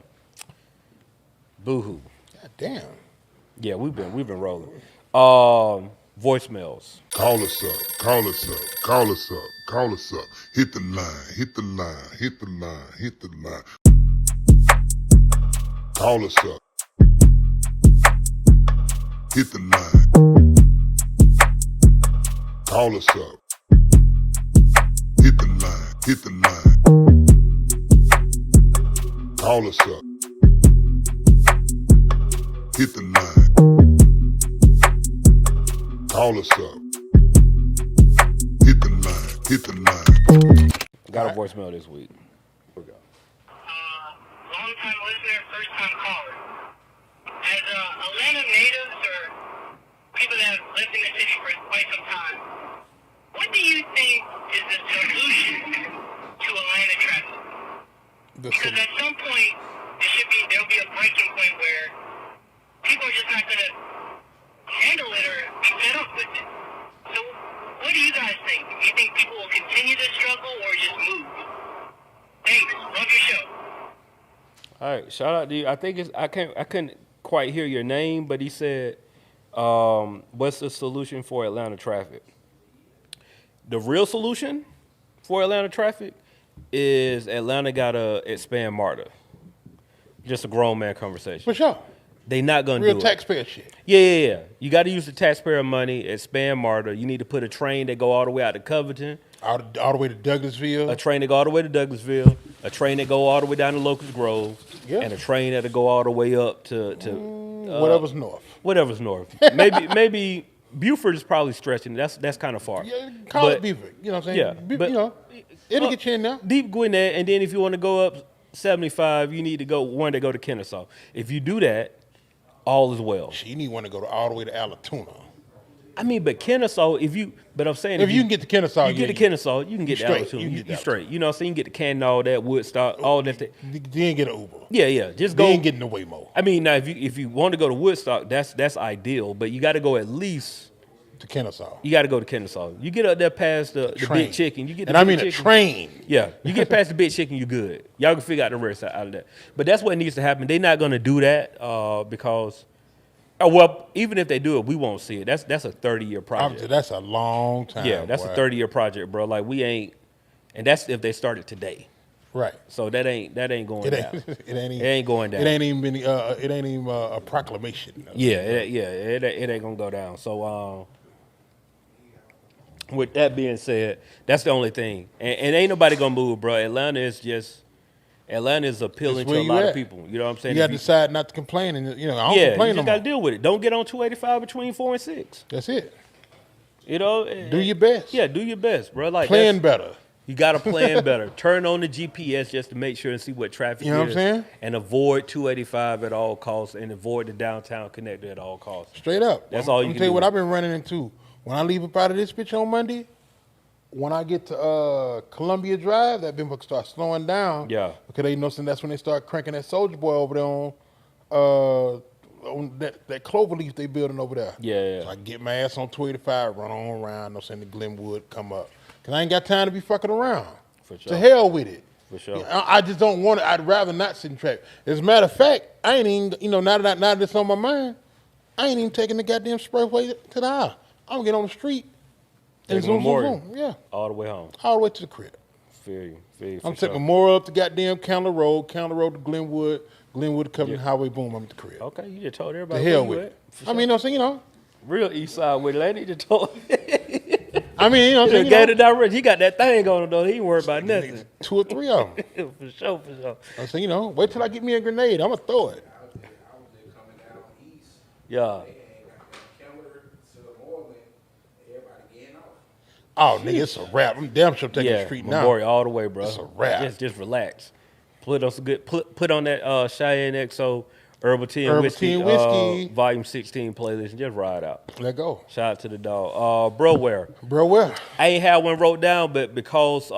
boo-hoo. God damn. Yeah, we've been rolling. Voicemails. Call us up. Hit the line. Call us up. Hit the line. Call us up. Hit the line. Call us up. Hit the line. Call us up. Hit the line. Got a voicemail this week. Here we go. Long time listener, first time caller. As Atlanta natives or people that have lived in the city for quite some time, what do you think is the solution to Atlanta traffic? Because at some point, there'll be a breaking point where people are just not going to handle it or be fed up with it. So what do you guys think? Do you think people will continue to struggle or just move? Thanks. Love your show. All right, shout out to you. I think I couldn't quite hear your name, but he said, what's the solution for Atlanta traffic? The real solution for Atlanta traffic is Atlanta gotta expand MARTA. Just a grown man conversation. For sure. They not gonna Real do it. taxpayer shit. Yeah. You got to use the taxpayer money, expand MARTA. You need to put a train that go all the way out to Covington, All the way to Douglasville. a train that go all the way to Douglasville, a train that go all the way down to Locust Grove, Yeah. and a train that'll go all the way up to Whatever's north. Whatever's north. Maybe Buford is probably stretching. That's kind of far. Yeah, call it Buford. You know what I'm saying? Yeah, but you know, it'll get you in there. Deep Gwinnett, and then if you want to go up 75, you need to go one to go to Kennesaw. If you do that, all is well. You need one to go all the way to Alatoona. I mean, but Kennesaw, but I'm saying If you can get to Kennesaw, you get to Kennesaw, you can get to straight. Alatoona. You straight. You know what I'm saying? You get to Canton, all that, Woodstock, all that. Then get an Uber. Yeah. Just go. Then get in the Waymo. I mean, now if you want to go to Woodstock, that's ideal. But you got to go at least to Kennesaw. You got to go to Kennesaw. You get up there past the Big Chicken. You get the and Big I mean Chicken. a train. Yeah, you get past the Big Chicken, you good. Y'all can figure out the rest out of that. But that's what needs to happen. They're not going to do that because. Well, even if they do it, we won't see it. That's a 30-year project. That's a long time. Yeah, that's a 30-year project, bro. Like we ain't, and that's if they started today. Right. So that ain't going down. It ain't going down. It ain't even a proclamation. Yeah, it ain't gonna go down. So with that being said, that's the only thing, and ain't nobody gonna move, bro. Atlanta is appealing to a lot of people. You know what I'm saying? You got to decide not to complain, and I don't complain you no more. just got to deal with it. Don't get on 285 between 4 and 6. That's it. You know, do your best. Yeah, do your best, bro. Like plan better. You got to plan better. Turn on the GPS just to make sure and see what traffic is. You know what I'm saying? And avoid 285 at all costs, and avoid the downtown connector at all costs. Straight up. That's all you can do. Tell you what I've been running into. When I leave up out of this bitch on Monday, when I get to Columbia Drive, that been start slowing down. Yeah. Because they know that's when they start cranking that Soldier Boy over there on that clover leaf they building over there. Yeah. So I get my ass on 285, run on around, the Glenwood, come up. Because I ain't got time to be fucking around. For sure. To hell with it. For sure. I just don't want it. I'd rather not sit in traffic. As a matter of fact, I ain't even, now that it's on my mind, I ain't even taking the goddamn expressway to the house. I'm going to get on the street. And zoom. Yeah. All the way home. All the way to the crib. Feel you. I'm taking Memorial up to goddamn Counter Road to Glenwood to Covenant Highway, boom, I'm at the crib. Okay, you just told everybody. The hell where with you it. at. I mean, real east side with it. Ain't he just told. I mean, the direct. He got that thing on him though. He ain't worried about nothing. 2 or 3 of them. For sure. I say, wait till I get me a grenade. I'm gonna throw it. Yeah. Oh, nigga, it's a wrap. I'm damn sure taking the street now. Memorial all the way, bro. It's a wrap. Just relax. Put on some good. Put on that Cheyenne XO Herbal Tea and Whiskey Volume 16 playlist and just ride out. Let go. Shout out to the dog. Bro, where? I ain't had one wrote down, but because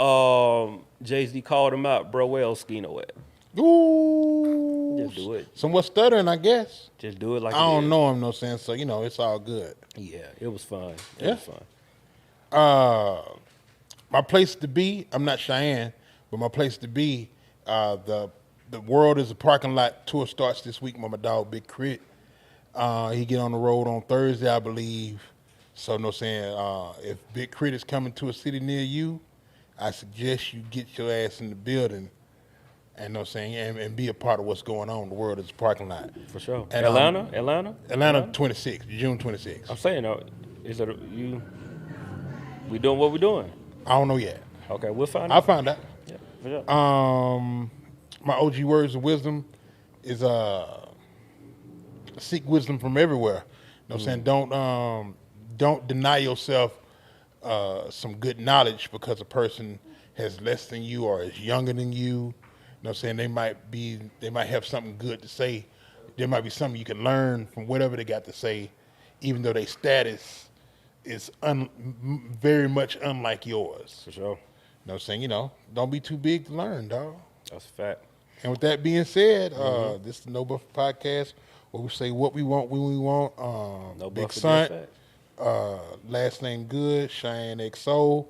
Jay-Z called him out, bro, where Oskino at? Ooh. Just do it. Somewhat stuttering, I guess. Just do it like I don't know him, no sense. So it's all good. Yeah, it was fun. It was fun. My place to be, I'm not Cheyenne, but my place to be, the World is a Parking Lot tour starts this week with my dog, Big Crit. He get on the road on Thursday, I believe. So, if Big Crit is coming to a city near you, I suggest you get your ass in the building and, and be a part of what's going on. The World is a Parking Lot. For sure. And, Atlanta 26, June 26th. I'm saying, is it we doing what we doing? I don't know yet. Okay, we'll find out. I'll find out. Yeah, for sure. My OG words of wisdom is seek wisdom from everywhere. You know what I'm saying? Don't deny yourself some good knowledge because a person has less than you or is younger than you. You know what I'm saying? They might have something good to say. There might be something you can learn from whatever they got to say, even though their status is very much unlike yours. For sure. You know what I'm saying? Don't be too big to learn, dog. That's a fact. And with that being said, this is the No Buffer Podcast, where we say what we want when we want. No Big Buffer, Sant, Last Name Good, Cheyenne XO.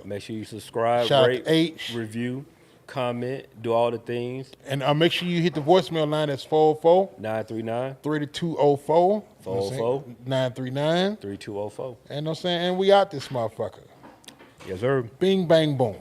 Make sure you subscribe, Shout out rate, to H. review, comment, do all the things. And make sure you hit the voicemail line. That's 404 3204 404 939 3204. And I'm saying, and we out this motherfucker. Yes, sir. Bing, bang, boom.